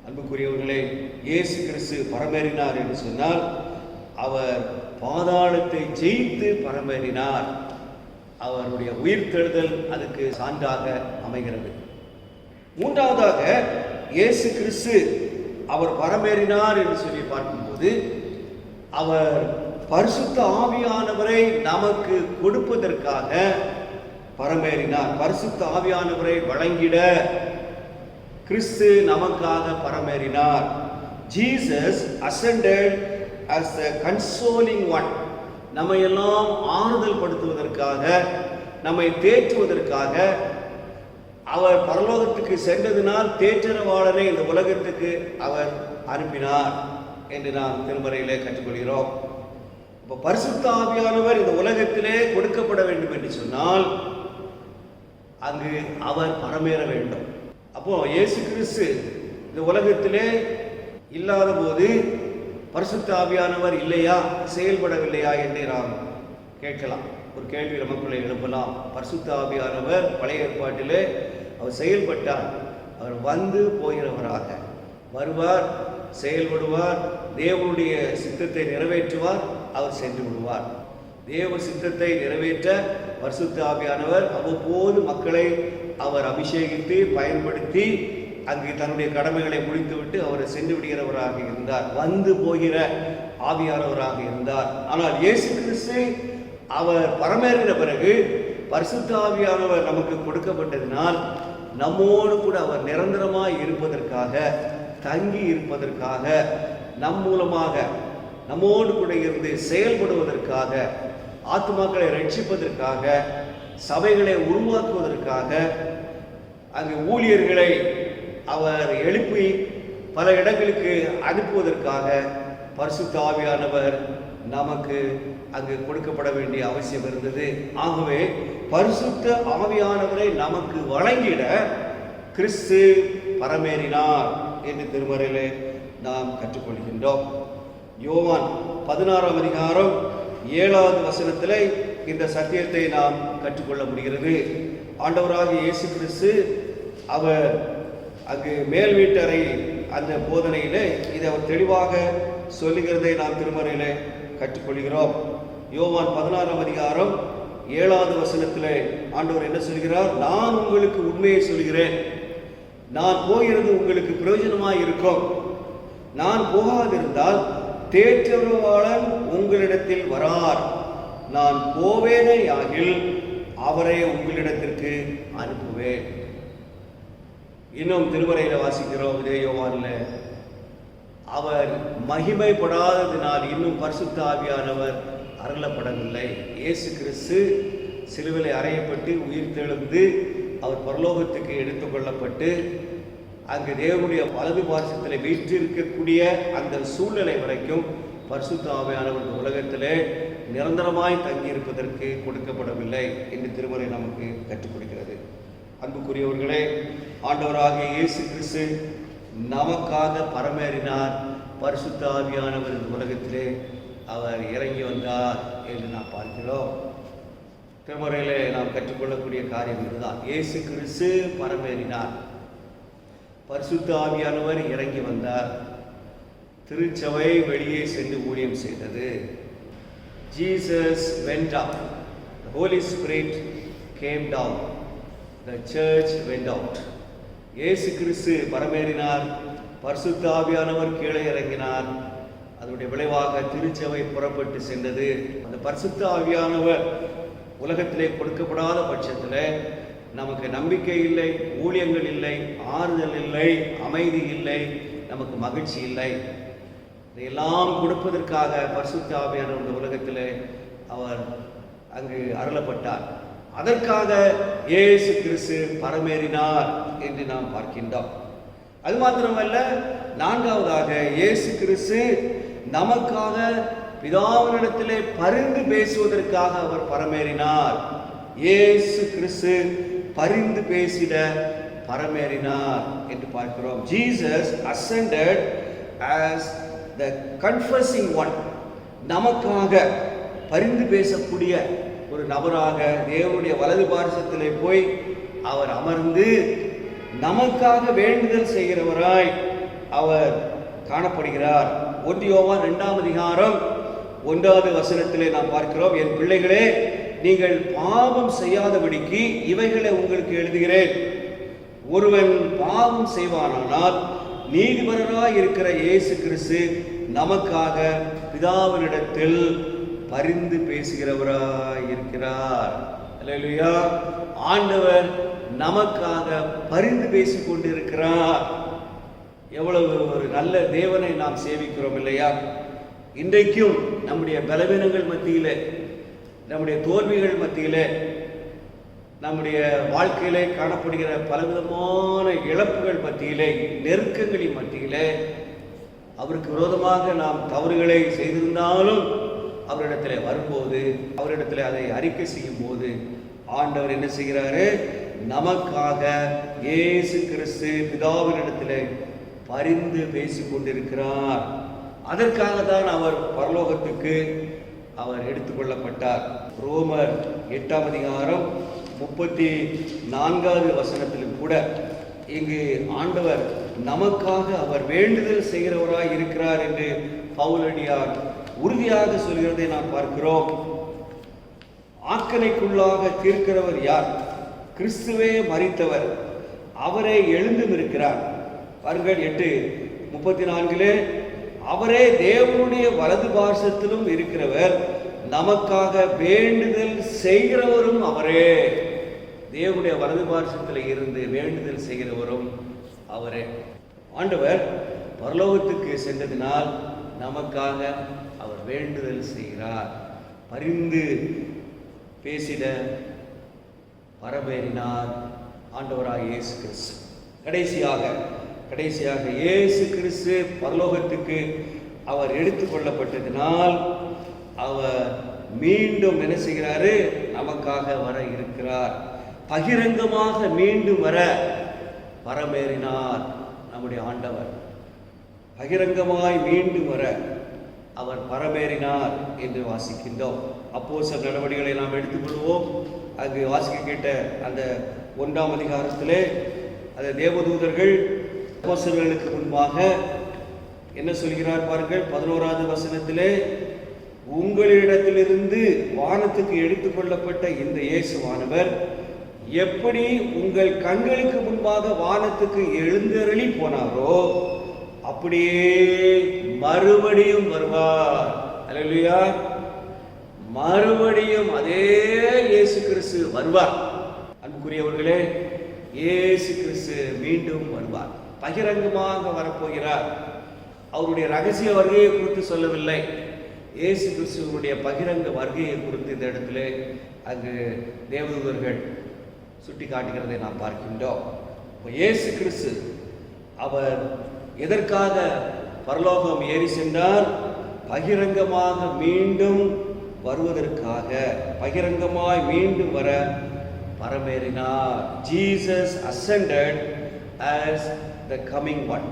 அன்புக்குரியவர்களே, இயேசு கிறிஸ்து பரமேறினார் என்று சொன்னால் அவர் பாதாளத்தை ஜெயித்து பரமேறினார். அவருடைய உயிர்த்தெழுதல் அதுக்கு சான்றாக அமைகிறது. மூன்றாவதாக இயேசு கிறிஸ்து அவர் பரமேறினார் என்று சொல்லி பார்க்கும்போது அவர் பரிசுத்த ஆவியானவரை நமக்கு கொடுப்பதற்காக பரமேறினார். பரிசுத்த ஆவியானவரை வழங்கிட கிறிஸ்து நமக்காக பரமேறினார். Jesus ascended as the consoling one. நம்மை எல்லாம் ஆறுதல் படுத்துவதற்காக, நம்மை தேற்றுவதற்காக அவர் பரலோகத்துக்கு சென்றதினால் தேற்றரவாளரை இந்த உலகத்துக்கு அவர் அனுப்பினார் என்று நாம் திருமறையிலே கற்றுக்கொள்கிறோம். இப்போ பரிசுத்த ஆவியானவர் இந்த உலகத்திலே கொடுக்கப்பட வேண்டும் என்று சொன்னால் அங்கு அவர் பரமேற வேண்டும். அப்போ இயேசு கிறிஸ்து இந்த உலகத்திலே இல்லாத போது பரிசுத்த ஆவியானவர் இல்லையா, செயல்படவில்லையா என்று நாம் கேட்கலாம். ஒரு கேள்வி நமக்குள்ளே எழுப்பலாம். பரிசுத்த ஆவியானவர் பழைய ஏற்பாட்டிலே அவர் செயல்பட்டார். அவர் வந்து போகிறவராக வருவார், செயல்படுவார், தேவனுடைய சித்தத்தை நிறைவேற்றுவார், அவர் சென்று விடுவார். தேவ சித்தத்தை நிறைவேற்ற பரிசுத்த ஆவியானவர் அவ்வப்போது மக்களை அவர் அபிஷேகித்து பயன்படுத்தி அங்கு தன்னுடைய கடமைகளை முடித்துவிட்டு அவர் சென்று விடுகிறவராக இருந்தார். வந்து போகிற ஆவியானவராக இருந்தார். ஆனால் இயேசு கிறிஸ்து அவர் பரமேறின பிறகு பரிசுத்த ஆவியானவர் நமக்கு கொடுக்கப்பட்டதினால் நம்மோடு கூட அவர் நிரந்தரமாய் இருப்பதற்காக, தங்கி இருப்பதற்காக, நம் மூலமாக நம்மோடு கூட இருந்து செயல்படுவதற்காக, ஆத்துமாக்களை ரட்சிப்பதற்காக, சபைகளை உருவாக்குவதற்காக, அங்கு ஊழியர்களை அவர் எழுப்பி பல இடங்களுக்கு அனுப்புவதற்காக பரிசுத்த ஆவியானவர் நமக்கு அங்கு கொடுக்கப்பட வேண்டிய அவசியம் இருந்தது. ஆகவே பரிசுத்த ஆவியானவரை நமக்கு வழங்கிட கிறிஸ்து பரமேறினார் என்று திருமறையிலே நாம் கற்றுக்கொள்கின்றோம். யோவான் 16 அதிகாரம் 7வது வசனத்திலே இந்த சத்தியத்தை நாம் கற்றுக்கொள்ள முடிகிறது. ஆண்டவராகிய இயேசு கிறிஸ்து அவர் அங்கு மேல் வீட்டறை அந்த போதனையிலே இதை அவர் தெளிவாக சொல்லுகிறதை நாம் திருமறையிலே கற்றுக்கொள்கிறோம். யோவான் 16 அதிகாரம் 7வது வசனத்திலே ஆண்டவர் என்ன சொல்கிறார்? நான் உங்களுக்கு உண்மையை சொல்கிறேன், நான் போகிறது உங்களுக்கு பிரயோஜனமாய் இருக்கும். நான் போகாதிருந்தால் தேற்றரவாளன் உங்களிடத்தில் வரார். நான் போவேனேயாகில் அவரை உங்களிடத்திற்கு அனுப்புவேன். இன்னும் திருமறையில வாசிக்கிறோம், இதே யோவான்ல அவர் மகிமைப்படாததினால் இன்னும் பரிசுத்த ஆவியானவர் அருளப்படவில்லை. இயேசு கிறிஸ்து சிலுவிலை அறையப்பட்டு உயிர் தெழுந்து அவர் பரலோகத்துக்கு எடுத்துக்கொள்ளப்பட்டு அங்கு தேவனுடைய வலது பார்சத்தில் வீற்றிருக்கக்கூடிய அந்த சூழ்நிலை வரைக்கும் பரிசுத்த ஆவியானவர் உலகத்திலே நிரந்தரமாய் தங்கியிருப்பதற்கு கொடுக்கப்படவில்லை என்று திருமறை நமக்கு கற்றுக் கொடுக்கிறது. அன்புக்குரியவர்களே, ஆண்டவராகிய இயேசு கிறிஸ்து நமக்காக பரமேறினார். பரிசுத்த ஆவியானவர் இந்த உலகத்திலே அவர் இறங்கி வந்தார் என்று நாம் பார்க்கிறோம். திருமறையிலே நாம் கற்றுக்கொள்ளக்கூடிய காரியம் இதுதான். இயேசு கிறிஸ்து பரமேறினார், பரிசுத்த ஆவியானவர் இறங்கி வந்தார், திருச்சபை வெளியே சென்று ஊழியம் செய்தது. Jesus went up, the Holy Spirit came down, the church went out. இயேசு கிறிஸ்து பரமேறினார், பரிசுத்த ஆவியானவர் கீழே இறங்கினார். அதனுடைய விளைவாக திருச்சபை புறப்பட்டு சென்றது. அந்த பரிசுத்த ஆவியானவர் உலகத்திலே கொடுக்கப்படாத பட்சத்தில் நமக்கு நம்பிக்கை இல்லை, ஊழியங்கள் இல்லை, ஆறுதல் இல்லை, அமைதி இல்லை, நமக்கு மகிழ்ச்சி இல்லை. இதையெல்லாம் கொடுப்பதற்காக பரிசுத்த ஆவியானவர் இந்த உலகத்தில் அவர் அங்கு அருளப்பட்டார். அதற்காக இயேசு கிறிஸ்து பரமேறினார் என்று நாம் பார்க்கின்றோம். அது மாத்திரமல்ல, நான்காவதாக இயேசு கிறிஸ்து நமக்காக பிதாவினிடத்திலே பரிந்து பேசுவதற்காக அவர் பரமேறினார். இயேசு கிறிஸ்து பரிந்து பேசிட பரமேறினார் என்று பார்க்கிறோம். Jesus ascended as the confessing one. நமக்காக பரிந்து பேசக்கூடிய ஒரு நபராக தேவனுடைய வலது பார்சத்திலே போய் அவர் அமர்ந்து நமக்காக வேண்டுதல் செய்கிறவராய் அவர் காணப்படுகிறார். 1 யோவான் 2ஆம் அதிகாரம் 1வது வசனத்திலே நாம் பார்க்கிறோம், என் பிள்ளைகளே, நீங்கள் பாவம் செய்யாதபடிக்கு இவைகளை உங்களுக்கு எழுதுகிறேன். ஒருவன் பாவம் செய்வானானால் நீதிபரராய் இருக்கிற இயேசு கிறிஸ்து நமக்காக பிதாவினிடத்தில் பரிந்து பேசுகிறவராய் இருக்கிறார். அல்லேலூயா! ஆண்டவர் நமக்காக பரிந்து பேசிக் கொண்டிருக்கிறார். எவ்வளவு ஒரு நல்ல தேவனை நாம் சேவிக்கிறோம் இல்லையா? இன்றைக்கும் நம்முடைய பலவீனங்கள் மத்தியிலே, நம்முடைய தோல்விகள் மத்தியிலே, நம்முடைய வாழ்க்கையிலே காணப்படுகிற பலவிதமான இழப்புகள் மத்தியிலே, நெருக்கங்களின் மத்தியிலே, அவருக்கு விரோதமாக நாம் தவறுகளை செய்திருந்தாலும் அவரிடத்தில் வரும்போது, அவரிடத்தில் அதை அறிக்கை செய்யும் போது ஆண்டவர் என்ன செய்கிறாரு? நமக்காக இயேசு கிறிஸ்து பிதாவினிடத்தில் பரிந்து பேசிக் கொண்டிருக்கிறார். அதற்காக தான் அவர் பரலோகத்துக்கு அவர் எடுத்துக்கொள்ளப்பட்டார். ரோமர் 8ஆம் அதிகாரம் 34வது வசனத்திலும் கூட இங்கு ஆண்டவர் நமக்காக அவர் வேண்டுதல் செய்கிறவராய் இருக்கிறார் என்று பவுலடியார் உறுதியாக சொல்கிறதை நாம் பார்க்கிறோம். ஆக்கனைக்குள்ளாக தீர்க்கிறவர் யார்? கிறிஸ்துவே மரித்தவர், அவரே எழுந்தும் இருக்கிறார். பாருங்கள் 8:34, அவரே தேவனுடைய வலது பார்சத்திலும் இருக்கிறவர், நமக்காக வேண்டுதல் செய்கிறவரும் அவரே. தேவனுடைய வலது பார்சத்தில் இருந்து வேண்டுதல் செய்கிறவரும் அவரே. ஆண்டவர் பரலோகத்துக்கு சென்றதினால் நமக்காக அவர் வேண்டுதல் செய்கிறார். பரிந்து பேசிட பரமேறினார் ஆண்டவராக இயேசு கிறிஸ்து. கடைசியாக இயேசு கிறிஸ்து பரலோகத்துக்கு அவர் எடுத்துக்கொள்ளப்பட்டதினால் அவர் மீண்டும் என்ன செய்கிறாரு? நமக்காக வர இருக்கிறார். பகிரங்கமாக மீண்டும் வர பரமேறினார் நம்முடைய ஆண்டவர். பகிரங்கமாய் மீண்டும் வர அவர் பரமேறினார் என்று வாசிக்கின்றோம். அப்போஸ்தலர் நடவடிக்கைகளை நாம் எடுத்துக்கொள்வோம். அங்கு வாசிக்க கேட்ட அந்த 1ஆம் அதிகாரத்திலே அந்த தேவதூதர்கள் அப்போஸ்தலர்களுக்கு முன்பாக என்ன சொல்கிறார் பாருங்கள். 11வது வசனத்திலே, உங்களிடத்திலிருந்து வானத்துக்கு எடுத்துக்கொள்ளப்பட்ட இந்த இயேசுவானவர் எப்படி உங்கள் கண்களுக்கு முன்பாக வானத்துக்கு எழுந்தருளி போனாரோ அப்படியே மறுபடியும் வருவார். அல்லேலூயா! மறுபடியும் அதே இயேசு கிறிஸ்து வருவார். அன்புக்குரியவர்களே, இயேசு கிறிஸ்து மீண்டும் வருவார். பகிரங்கமாக வரப்போகிறார். அவருடைய ரகசிய வருகையை குறித்து சொல்லவில்லை, இயேசு கிறிஸ்துவனுடைய பகிரங்க வருகையை குறித்து இந்த இடத்துல அங்கு தேவதூதர்கள் சுட்டி காட்டுகிறதை நாம் பார்க்கின்றோம். இயேசு கிறிஸ்து அவர் எதற்காக பரலோகம் ஏறி சென்றார்? பகிரங்கமாக மீண்டும் வருவதற்காக பகிரங்கமாய் மீண்டும் வர பரமேறினார். Jesus ascended as the coming one.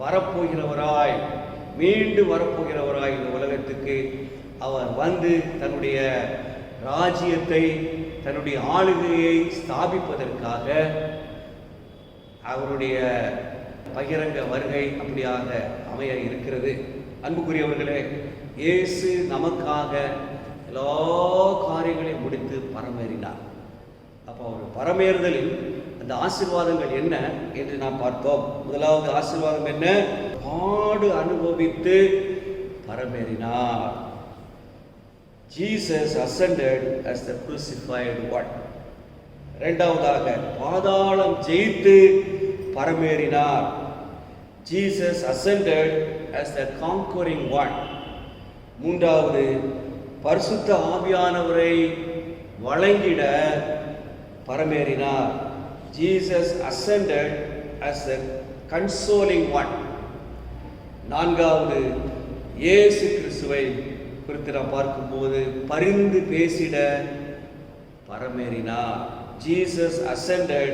வரப்போகிறவராய், மீண்டும் வரப்போகிறவராய் இந்த உலகத்துக்கு அவர் வந்து தன்னுடைய ராஜ்யத்தை, தன்னுடைய ஆளுகையை ஸ்தாபிப்பதற்காக அவருடைய பகிரங்க வருகை அப்படியாக அமைய இருக்கிறது. அன்புக்குரியவர்களே, இயேசு நமக்காக எல்லா காரியங்களையும் முடித்து பரமேறினார். அப்போ அவர் பரமேறுதலில் அந்த ஆசீர்வாதங்கள் என்ன என்று நாம் பார்த்தோம். முதலாவது ஆசீர்வாதம் என்ன? பாடு அனுபவித்து பரமேறினார். Jesus ascended as the crucified one. இரண்டாவதாக பாதாளம் ஜெயித்து பரமேறினார். Jesus ascended as the conquering one. மூன்றாவது பரிசுத்த ஆவியானவரை வழங்கிட பரமேறினார். Jesus ascended as the consoling one. நான்காவது இயேசு கிறிஸ்துவை குறித்து நாம் பார்க்கும்போது பரிந்து பேசிட பரமேறினார். Jesus ascended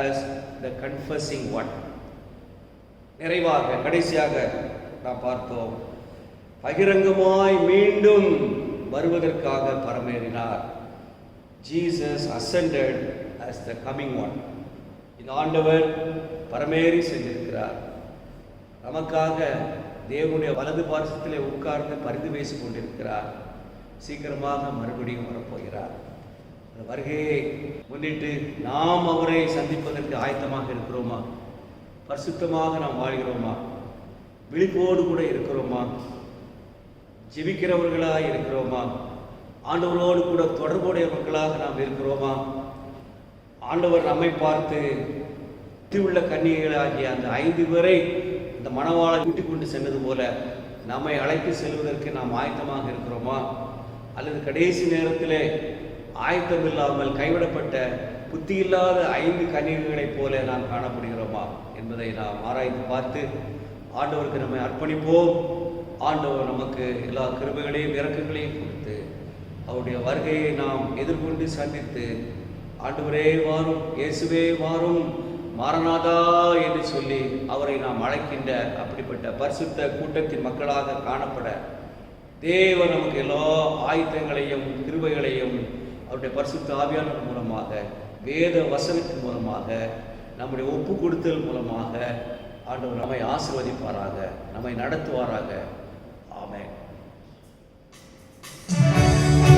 as the confessing one. நிறைவாக கடைசியாக நாம் பார்த்தோம், பகிரங்கமாய் மீண்டும் வருவதற்காக பரமேறினார். Jesus ascended as the coming one. இந்த ஆண்டவர் பரமேறி சென்றிருக்கிறார். நமக்காக தேவனுடைய வலது பார்சத்திலே உட்கார்ந்து பரிந்து பேசிக் கொண்டிருக்கிறார். சீக்கிரமாக மறுபடியும் வரப்போகிறார். அந்த வருகையை முன்னிட்டு நாம் அவரை சந்திப்பதற்கு ஆயத்தமாக இருக்கிறோமா? பரிசுத்தமாக நாம் வாழ்கிறோமா? விழிப்போடு கூட இருக்கிறோமா? ஜெபிக்கிறவர்களாக இருக்கிறோமா? ஆண்டவரோடு கூட தொடர்புடைய மக்களாக நாம் இருக்கிறோமா? ஆண்டவர் நம்மை பார்த்து உள்ள கன்னிகைகளாகிய அந்த 5 பேரை இந்த மணவாளை கூட்டிக் கொண்டு சென்றது போல நம்மை அழைத்து செல்வதற்கு நாம் ஆயத்தமாக இருக்கிறோமா? அல்லது கடைசி நேரத்திலே ஆயத்தம் இல்லாமல் கைவிடப்பட்ட புத்தி இல்லாத 5 கன்னிகைகளைப் போல நாம் காணப்படுகிறோமா என்பதை நாம் ஆராய்ந்து பார்த்து ஆண்டவருக்கு நம்மை அர்ப்பணிப்போம். ஆண்டவர் நமக்கு எல்லா கிருபைகளையும் இரக்கங்களையும் கொடுத்து அவருடைய வருகையை நாம் எதிர்கொண்டு சந்தித்து, ஆண்டவரே வாரும், இயேசுவே வாரும், மாரநாதா என்று சொல்லி அவரை நாம் அழைக்கின்ற அப்படிப்பட்ட பரிசுத்த கூட்டத்தின் மக்களாக காணப்பட தேவன் நமக்கு எல்லா ஆயுதங்களையும் கிருபைகளையும் அவருடைய பரிசுத்த ஆவியானவர் மூலமாக, வேத வசனத்தின் மூலமாக, நம்முடைய ஒப்பு கொடுத்தல் மூலமாக ஆண்டவர் நம்மை ஆசீர்வதிப்பாராக, நம்மை நடத்துவாராக. ஆமென். Thank you.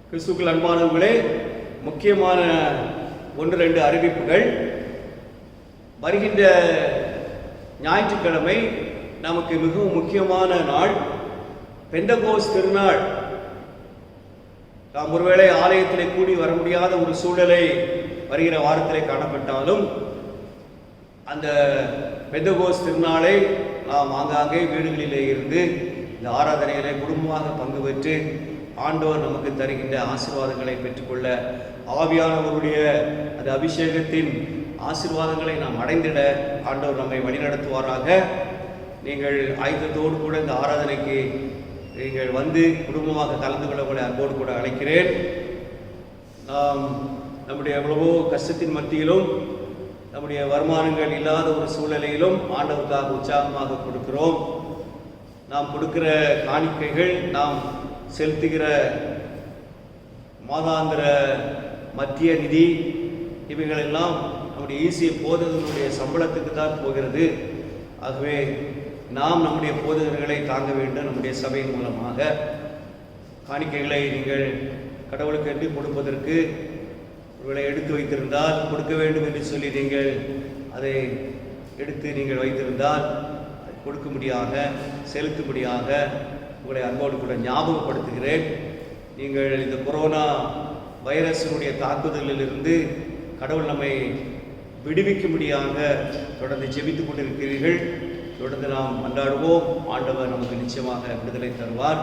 கிறிஸ்துக்கள் அன்பானவர்களே, முக்கியமான 1-2 அறிவிப்புகள். வருகின்ற ஞாயிற்றுக்கிழமை நமக்கு மிகவும் முக்கியமான நாள், பெந்தகோஸ்து திருநாள். நாம் ஒருவேளை ஆலயத்திலே கூடி வர முடியாத ஒரு சூழலை வருகிற வாரத்திலே காணப்பட்டாலும், அந்த பெந்தகோஸ்து திருநாளை நாம் ஆங்காங்கே வீடுகளிலே இருந்து இந்த ஆராதனையிலே குடும்பமாக பங்கு பெற்று ஆண்டவர் நமக்கு தருகின்ற ஆசீர்வாதங்களை பெற்றுக்கொள்ள, ஆவியானவருடைய அந்த அபிஷேகத்தின் ஆசீர்வாதங்களை நாம் அடைந்திட ஆண்டவர் நம்மை வழிநடத்துவாராக. நீங்கள் ஆயுதத்தோடு கூட இந்த ஆராதனைக்கு நீங்கள் வந்து குடும்பமாக கலந்து கொள்ள அன்போடு கூட அழைக்கிறேன். நாம் நம்முடைய எவ்வளவோ கஷ்டத்தின் மத்தியிலும் நம்முடைய வருமானங்கள் இல்லாத ஒரு சூழ்நிலையிலும் ஆண்டவருக்காக உற்சாகமாக கொடுக்கிறோம். நாம் கொடுக்கிற காணிக்கைகள், நாம் செலுத்துகிற மாதாந்திர மத்திய நிதி, இவைகளெல்லாம் நம்முடைய ஈசிய போதகர்களுடைய சம்பளத்துக்கு தான் போகிறது. ஆகவே நாம் நம்முடைய போதகர்களை தாங்க வேண்டும். நம்முடைய சபையின் மூலமாக காணிக்கைகளை நீங்கள் கடவுளுக்கு என்று கொடுப்பதற்கு ஒருவேளை எடுத்து வைத்திருந்தால், கொடுக்க வேண்டும் என்று சொல்லி நீங்கள் அதை எடுத்து நீங்கள் வைத்திருந்தால் கொடுக்கும்படியாக, செலுத்தும்படியாக உங்களை அன்போடு கூட ஞாபகப்படுத்துகிறேன். நீங்கள் இந்த கொரோனா வைரஸினுடைய தாக்குதலிலிருந்து கடவுள் நம்மை விடுவிக்கும்படியாக தொடர்ந்து ஜெபித்துக் கொண்டிருக்கிறீர்கள். தொடர்ந்து நாம் கொண்டாடுவோம். ஆண்டவர் நமக்கு நிச்சயமாக விடுதலை தருவார்.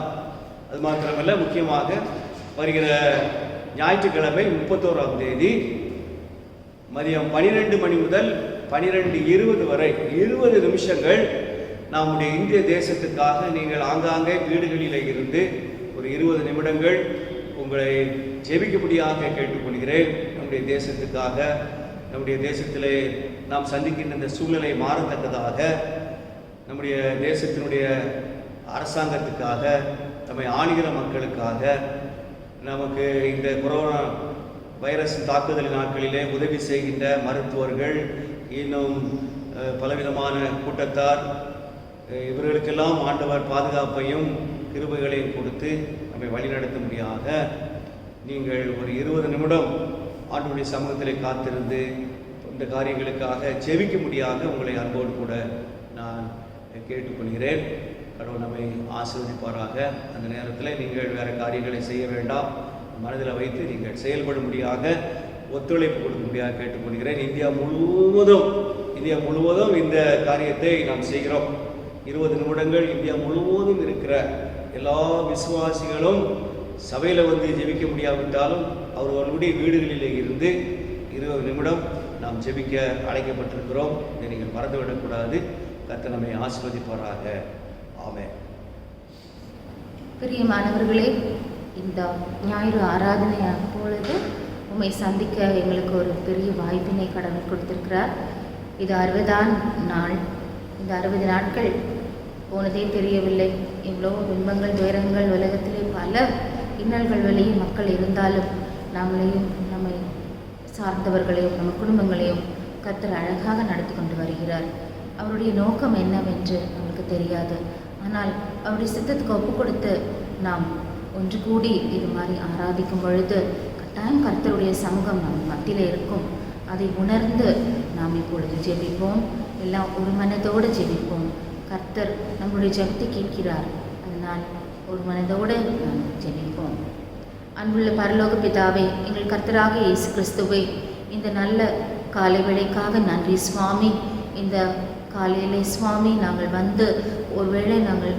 அது மாத்திரமல்ல, முக்கியமாக வருகிற ஞாயிற்றுக்கிழமை 31ஆம் தேதி மதியம் 12 மணி முதல் 12:20 வரை 20 நிமிஷங்கள் நம்முடைய இந்திய தேசத்துக்காக நீங்கள் ஆங்காங்கே வீடுகளில் இருந்து ஒரு 20 நிமிடங்கள் உங்களை ஜெபிக்கும்படியாக கேட்டுக்கொள்கிறேன். நம்முடைய தேசத்துக்காக, நம்முடைய தேசத்திலே நாம் சந்திக்கின்ற இந்த சூழ்நிலை மாறத்தக்கதாக, நம்முடைய தேசத்தினுடைய அரசாங்கத்துக்காக, நம்மை ஆளுகிற மக்களுக்காக, நமக்கு இந்த கொரோனா வைரஸ் தாக்குதல் நாட்களிலே உதவி செய்கின்ற மருத்துவர்கள், இன்னும் பலவிதமான கூட்டத்தார், இவர்களுக்கெல்லாம் ஆண்டவர் பாதுகாப்பையும் கிருபைகளையும் கொடுத்து நம்மை வழிநடத்தும்படியாக நீங்கள் ஒரு 20 நிமிடம் ஆண்டவருடைய சமூகத்திலே காத்திருந்து இந்த காரியங்களுக்காக ஜெபிக்கும்படியாக உங்களை அன்போடு கூட நான் கேட்டுக்கொள்கிறேன். கடவுள் நம்மை ஆசீர்வதிப்பாராக. அந்த நேரத்தில் நீங்கள் வேறு காரியங்களை செய்ய வேண்டாம், மனதில் வைத்து நீங்கள் செயல்படும்படியாக ஒத்துழைப்பு கொடுக்கும்படியாக கேட்டுக்கொள்கிறேன். இந்தியா முழுவதும் இந்த காரியத்தை நாம் செய்கிறோம். 20 நிமிடங்கள் இந்தியா முழுவதும் இருக்கிற எல்லா விசுவாசிகளும் சபையில் வந்து ஜெபிக்க முடியாவிட்டாலும் அவர்களுடைய வீடுகளிலே இருந்து 20 நிமிடம் நாம் ஜெபிக்க அழைக்கப்பட்டிருக்கிறோம். இதை நீங்கள் மறந்துவிடக்கூடாது. கர்த்தர் நம்மை ஆசீர்வதிப்பாராக. ஆமென். பிரியமானவர்களே, இந்த ஞாயிறு ஆராதனை அப்பொழுது உம்மை சந்திக்க எங்களுக்கு ஒரு பெரிய வாய்ப்பினை கடவுள் கொடுத்திருக்கிறார். இது 60ஆம் நாள். இந்த 60 நாட்கள் போனதே தெரியவில்லை. இவ்வளோ துன்பங்கள், துயரங்கள், உலகத்திலே பல இன்னல்கள் வழியே மக்கள் இருந்தாலும் நம்மளையும் நம்மை சார்ந்தவர்களையும் நம்ம குடும்பங்களையும் கர்த்தர் அழகாக நடத்தி கொண்டு வருகிறார். அவருடைய நோக்கம் என்னவென்று நமக்கு தெரியாது. ஆனால் அவருடைய சித்தத்துக்கு ஒப்பு கொடுத்து நாம் ஒன்று கூடி இது மாதிரி ஆராதிக்கும் பொழுது கட்டாயம் கர்த்தருடைய சமூகம் நம் மத்தியில் இருக்கும். அதை உணர்ந்து நாம் இப்பொழுது ஜெபிப்போம். எல்லாம் ஒரு மனதோடு ஜெபிப்போம். கர்த்தர் நம்முடைய ஜெபத்தை கேட்கிறார். அதனால் ஒரு மனதோடு நாம் ஜெபிப்போம். அன்புள்ள பரலோக பிதாவே, எங்கள் கர்த்தராக இயேசு கிறிஸ்துவே, இந்த நல்ல காலை வேளைக்காக நன்றி சுவாமி. இந்த காலையிலே சுவாமி நாங்கள் வந்து ஒருவேளை நாங்கள்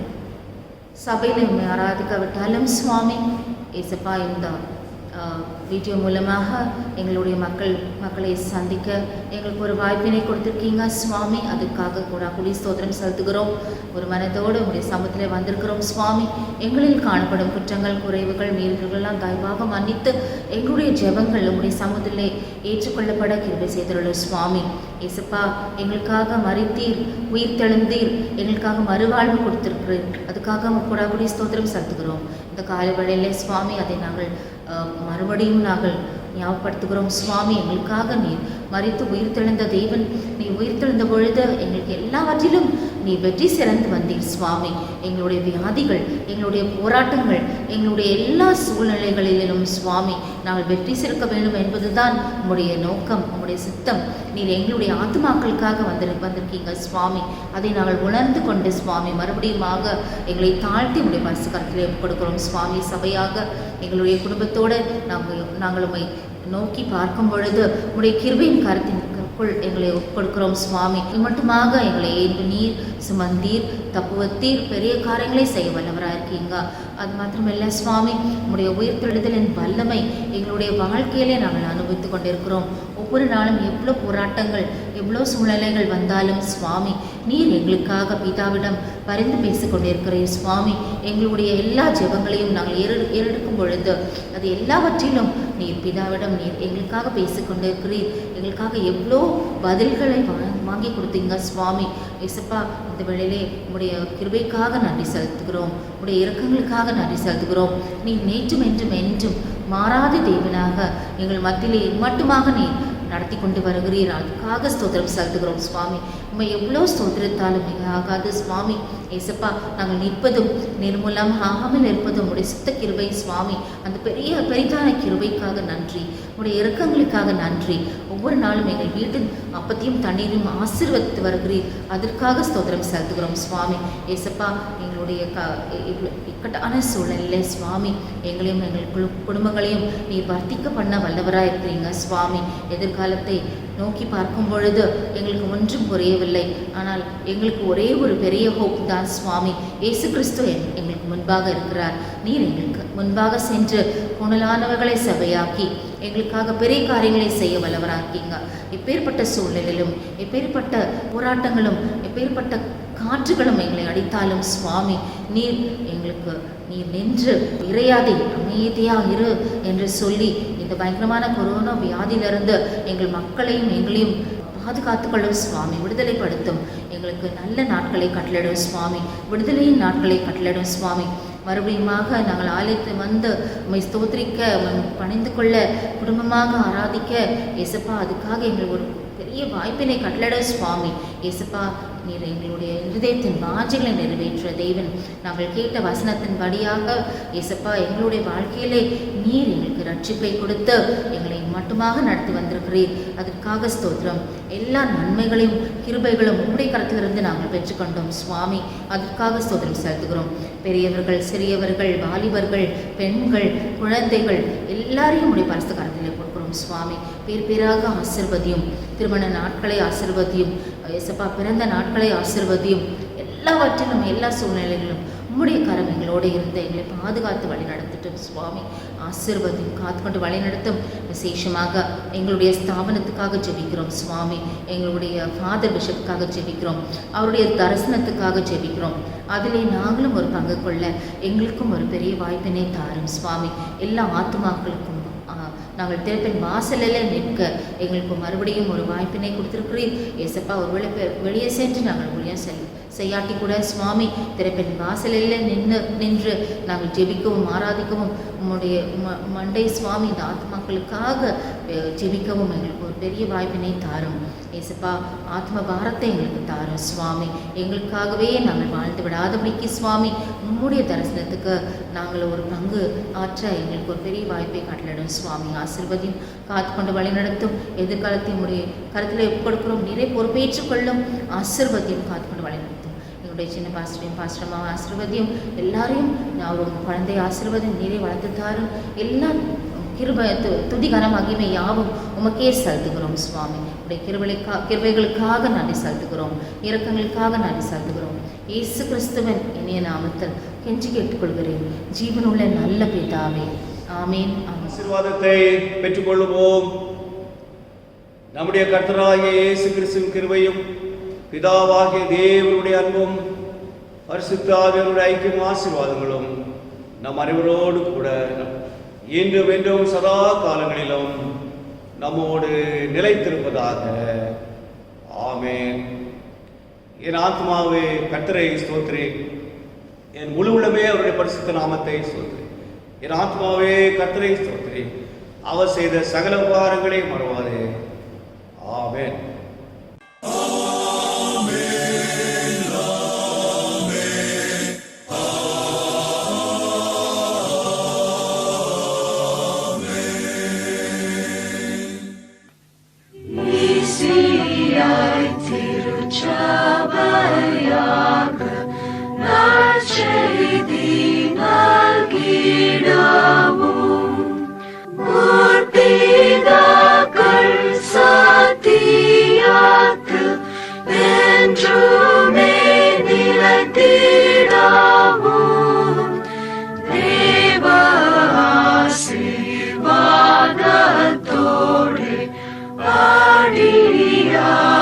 சபையில் ஆராதிக்காவிட்டாலும் சுவாமி ஏசப்பா இந்த வீடியோ மூலமாக எங்களுடைய மக்களை சந்திக்க எங்களுக்கு ஒரு வாய்ப்பினை கொடுத்துருக்கீங்க சுவாமி. அதுக்காக கூட கூடி ஸ்தோத்திரம் செலுத்துகிறோம். ஒரு மனதோடு உங்களுடைய சமூகத்தில் வந்திருக்கிறோம் சுவாமி. எங்களில் காணப்படும் குற்றங்கள், குறைவுகள், மீறல்கள்லாம் தயவாக மன்னித்து எங்களுடைய ஜெபங்கள் உங்களுடைய சமூகத்திலே ஏற்றுக்கொள்ளப்பட கிருபை செய்துள்ள சுவாமி. ஏசப்பா, எங்களுக்காக மரித்தீர், உயிர் தெழுந்தீர், எங்களுக்காக மறுவாழ்வு கொடுத்திருக்கிறீர். அதுக்காக கூட கூடி ஸ்தோத்திரம் செலுத்துகிறோம். இந்த கால வேளையிலே சுவாமி அதை நாங்கள் மறுபடியும் நாங்கள் ஞாபகப்படுத்துகிறோம் சுவாமி. எங்களுக்காக நீர் மரித்து உயிர் தெழுந்த தேவன். நீர் உயிர் தெழுந்த பொழுது எங்களுக்கு எல்லாவற்றிலும் நீ வெற்றி சிறந்து வந்தீர் சுவாமி. எங்களுடைய வியாதிகள், எங்களுடைய போராட்டங்கள், எங்களுடைய எல்லா சூழ்நிலைகளிலும் சுவாமி நாங்கள் வெற்றி சிறக்க வேண்டும் என்பதுதான் உம்முடைய நோக்கம், உம்முடைய சித்தம். நீர் எங்களுடைய ஆத்மாக்களுக்காக வந்திருக்கீங்க சுவாமி. அதை நாங்கள் உணர்ந்து கொண்டு சுவாமி மறுபடியுமாக எங்களை தாழ்த்தி உடைய பரிசு கரத்திலே கொடுக்கிறோம் சுவாமி. சபையாக எங்களுடைய குடும்பத்தோடு நாங்கள் உம்மை நோக்கி பார்க்கும் பொழுது உடைய கிருபையின் கருத்தின் எங்களை கொடுக்கிறோம் சுவாமி. மட்டுமாக எங்களை ஏற்று நீர் சுமந்தீர், தப்புவத்தீர், பெரிய காரியங்களை செய்ய வல்லவராக இருக்கீங்க. அது மாத்திரமல்ல சுவாமி, உங்களுடைய உயிர்த்தெழுதலின் வல்லமை எங்களுடைய வாழ்க்கையிலே நாங்கள் அனுபவித்துக் கொண்டிருக்கிறோம். ஒவ்வொரு நாளும் எவ்வளோ போராட்டங்கள், எவ்வளோ சூழ்நிலைகள் வந்தாலும் சுவாமி நீர் எங்களுக்காக பிதாவிடம் பரிந்து பேசிக் கொண்டிருக்கிறீர் சுவாமி. எங்களுடைய எல்லா ஜெபங்களையும் நாங்கள் ஏறெடுக்கும் பொழுது அது எல்லாவற்றிலும் நீர் பிதாவிடம் நீர் எங்களுக்காக பேசிக்கொண்டிருக்கிறீர். எங்களுக்காக எவ்வளோ பதில்களை வாங்கி கொடுத்தீங்க சுவாமி. இயேசுப்பா, இந்த வேளையிலே உடைய கிருபைக்காக நன்றி செலுத்துகிறோம், உடைய இரக்கங்களுக்காக நன்றி செலுத்துகிறோம். நீ நேற்றும் என்றும் என்றும் மாறாத தேவனாக எங்கள் மத்தியிலே மட்டுமாக நீ நடத்தி கொண்டு வருகிறீர். அதுக்காக ஸ்தோத்திரம் செலுத்துகிறோம் சுவாமி. உண்மை எவ்வளோ ஸ்தோத்திரத்தாலும் மிக ஆகாது சுவாமி. ஏசப்பா, நாங்கள் நிற்பதும் நிர்மூலம் ஆகாமல் இருப்பதும் உடைய சுத்த கிருபை சுவாமி. அந்த பெரிதான கிருபைக்காக நன்றி, உடைய இரக்கங்களுக்காக நன்றி. ஒவ்வொரு நாளும் எங்கள் வீட்டின் அப்பத்தையும் தண்ணீரையும் ஆசீர்வதித்து வருகிறீர். அதற்காக ஸ்தோத்திரம் செலுத்துகிறோம் சுவாமி. ஏசப்பா, எங்களுடைய இக்கட்டான சூழ்நிலையில சுவாமி எங்களையும் எங்கள் குடும்பங்களையும் நீ வர்த்திக்க பண்ண வல்லவராக இருக்கிறீங்க சுவாமி. எதிர்காலத்தை நோக்கி பார்க்கும் பொழுது எங்களுக்கு ஒன்றும் புரியவில்லை. ஆனால் எங்களுக்கு ஒரே ஒரு பெரிய ஹோப் தான் சுவாமி. இயேசு கிறிஸ்து எங்களுக்கு முன்பாக இருக்கிறார். நீர் எங்களுக்கு முன்பாக சென்று புனலானவர்களை சபையாக்கி எங்களுக்காக பெரிய காரியங்களை செய்ய வல்லவராக்கீங்க. எப்பேற்பட்ட சூழ்நிலையிலும், எப்பேற்பட்ட போராட்டங்களும், எப்பேற்பட்ட காற்றுகளும் எங்களை அடித்தாலும் சுவாமி நீர் எங்களுக்கு நீர் நின்று இறையாதே, அமைதியா இரு என்று சொல்லி இந்த பயங்கரமான கொரோனா வியாதியிலிருந்து எங்கள் மக்களையும் எங்களையும் பாதுகாத்துக்கொள்ளும் சுவாமி. விடுதலைப்படுத்தும், எங்களுக்கு நல்ல நாட்களை கட்டளிடும் சுவாமி. விடுதலையின் நாட்களை கட்டளிடும் சுவாமி. மறுபடியுமாக நாங்கள் ஆலயத்தை வந்து உம்மை ஸ்தோத்திரிக்க, பணிந்து கொள்ள, குடும்பமாக ஆராதிக்க ஏசப்பா அதுக்காக எங்கள் ஒரு பெரிய வாய்ப்பினை கட்டளட சுவாமி. ஏசப்பா, நீர் எங்களுடைய இருதயத்தின் வாஞ்சைகளை நிறைவேற்ற தெய்வன். நாங்கள் கேட்ட வசனத்தின் படியாக ஏசப்பா எங்களுடைய வாழ்க்கையிலே நீர் எங்களுக்கு ரட்சிப்பை கொடுத்து எங்களை மட்டுமாக நடத்தி வந்திருக்கிறீர். அதற்காக ஸ்தோத்திரம். எல்லா நன்மைகளையும் கிருபைகளும் உம்முடைய கரத்திலிருந்து நாங்கள் பெற்றுக்கொண்டோம் சுவாமி. அதற்காக ஸ்தோத்திரம் செலுத்துகிறோம். பெரியவர்கள், சிறியவர்கள், வாலிபர்கள், பெண்கள், குழந்தைகள் எல்லாரையும் உடைய பரிசுத்த கரத்திலே கொடுக்கிறோம் சுவாமி. பேர் பேராக ஆசீர்வதியும். திருமண நாட்களை ஆசீர்வதியும். ஏசப்பா, பிறந்த நாட்களை ஆசீர்வதியும். எல்லாவற்றிலும், எல்லா சூழ்நிலைகளிலும் உம்முடைய கரம் எங்களோடு இருந்து எங்களை பாதுகாத்து வழி நடத்திட்டும் சுவாமி. ஆசீர்வதியும், காத்துக்கொண்டு வழி நடத்தும். விசேஷமாக எங்களுடைய ஸ்தாபனத்துக்காக ஜெபிக்கிறோம் சுவாமி. எங்களுடைய ஃபாதர் பிஷப்புக்காக ஜெபிக்கிறோம். அவருடைய தரிசனத்துக்காக ஜெபிக்கிறோம். அதிலே நாங்களும் ஒரு பங்கு கொள்ள எங்களுக்கும் ஒரு பெரிய வாய்ப்பினை தாரும் சுவாமி. எல்லா ஆத்துமாக்களுக்கும் நாங்கள் திறப்பின் வாசலில் நிற்க எங்களுக்கு மறுபடியும் ஒரு வாய்ப்பினை கொடுத்திருக்கிறீர். ஏசப்பா, ஒருவேளை வெளியே சென்று நாங்கள் ஊழியம் செய்யாட்டி கூட சுவாமி திறப்பின் வாசலில் நின்று நாங்கள் ஜெபிக்கவும் ஆராதிக்கவும் உம்முடைய மண்டை சுவாமி இந்த ஆத்மாக்களுக்காக ஜெபிக்கவும் எங்களுக்கு ஒரு பெரிய வாய்ப்பினை தாரும். ஏசப்பா, ஆத்ம பாரத்தை எங்களுக்கு தாரும் சுவாமி. எங்களுக்காகவே நாங்கள் வாழ்ந்து விடாதபடிக்கு சுவாமி உம்முடைய தரிசனத்துக்கு நாங்கள் ஒரு பங்கு ஆற்ற எங்களுக்கு ஒரு பெரிய வாய்ப்பை கட்டளிடும் சுவாமி. ஆசீர்வதியும், காத்துக்கொண்டு வழி நடத்தும். எதிர்காலத்தை உடைய கருத்தில் ஒப்புக்கொடுக்கிறோம். நிறைய பொறுப்பேற்றுக் கொள்ளும். ஆசீர்வதியும், காத்துக்கொண்டு வழி நடத்தும். என்னுடைய சின்ன பாஸ்டரையும் பாஸ்டரமாக ஆசீர்வதியும். எல்லாரையும் அவரோட குழந்தை ஆசீர்வதியும். நிறைய வளர்த்து தாரும். எல்லா துதி கனம் மகிமை யாவும் உமக்கே செலுத்துகிறோம் சுவாமி. உடைய கிருபைகளுக்காக நன்றி செலுத்துகிறோம். இரக்கங்களுக்காக நன்றி செலுத்துகிறோம். இயேசு கிறிஸ்துவின் இனிய நாமத்தில் கெஞ்சி கேட்டுக்கொள்கிறேன் ஜீவனுள்ள நல்ல பிதாவே, ஆமேன். ஆசீர்வாதத்தை பெற்றுக்கொள்வோம். நம்முடைய கர்த்தராகிய இயேசு கிறிஸ்துவின் கிருபையும் பிதாவாகிய தேவனுடைய அன்பும் பரிசுத்த ஆவியானவருடைய ஐக்கியம் ஆசீர்வாதங்களும் நம் அனைவரோடு கூட இன்றும் என்றும் சதா காலங்களிலும் நம்மோடு நிலைத்திருப்பதாக. ஆமேன். என் ஆத்மாவே கர்த்தரை ஸ்தோத்திரி, என் முழு உள்ளமே அவருடைய பரிசுத்த நாமத்தை ஸ்தோத்திரி. என் ஆத்மாவே கர்த்தரை ஸ்தோத்திரி, அவர் செய்த சகல உபகாரங்களை மறவாதே. ஆமேன். நீரா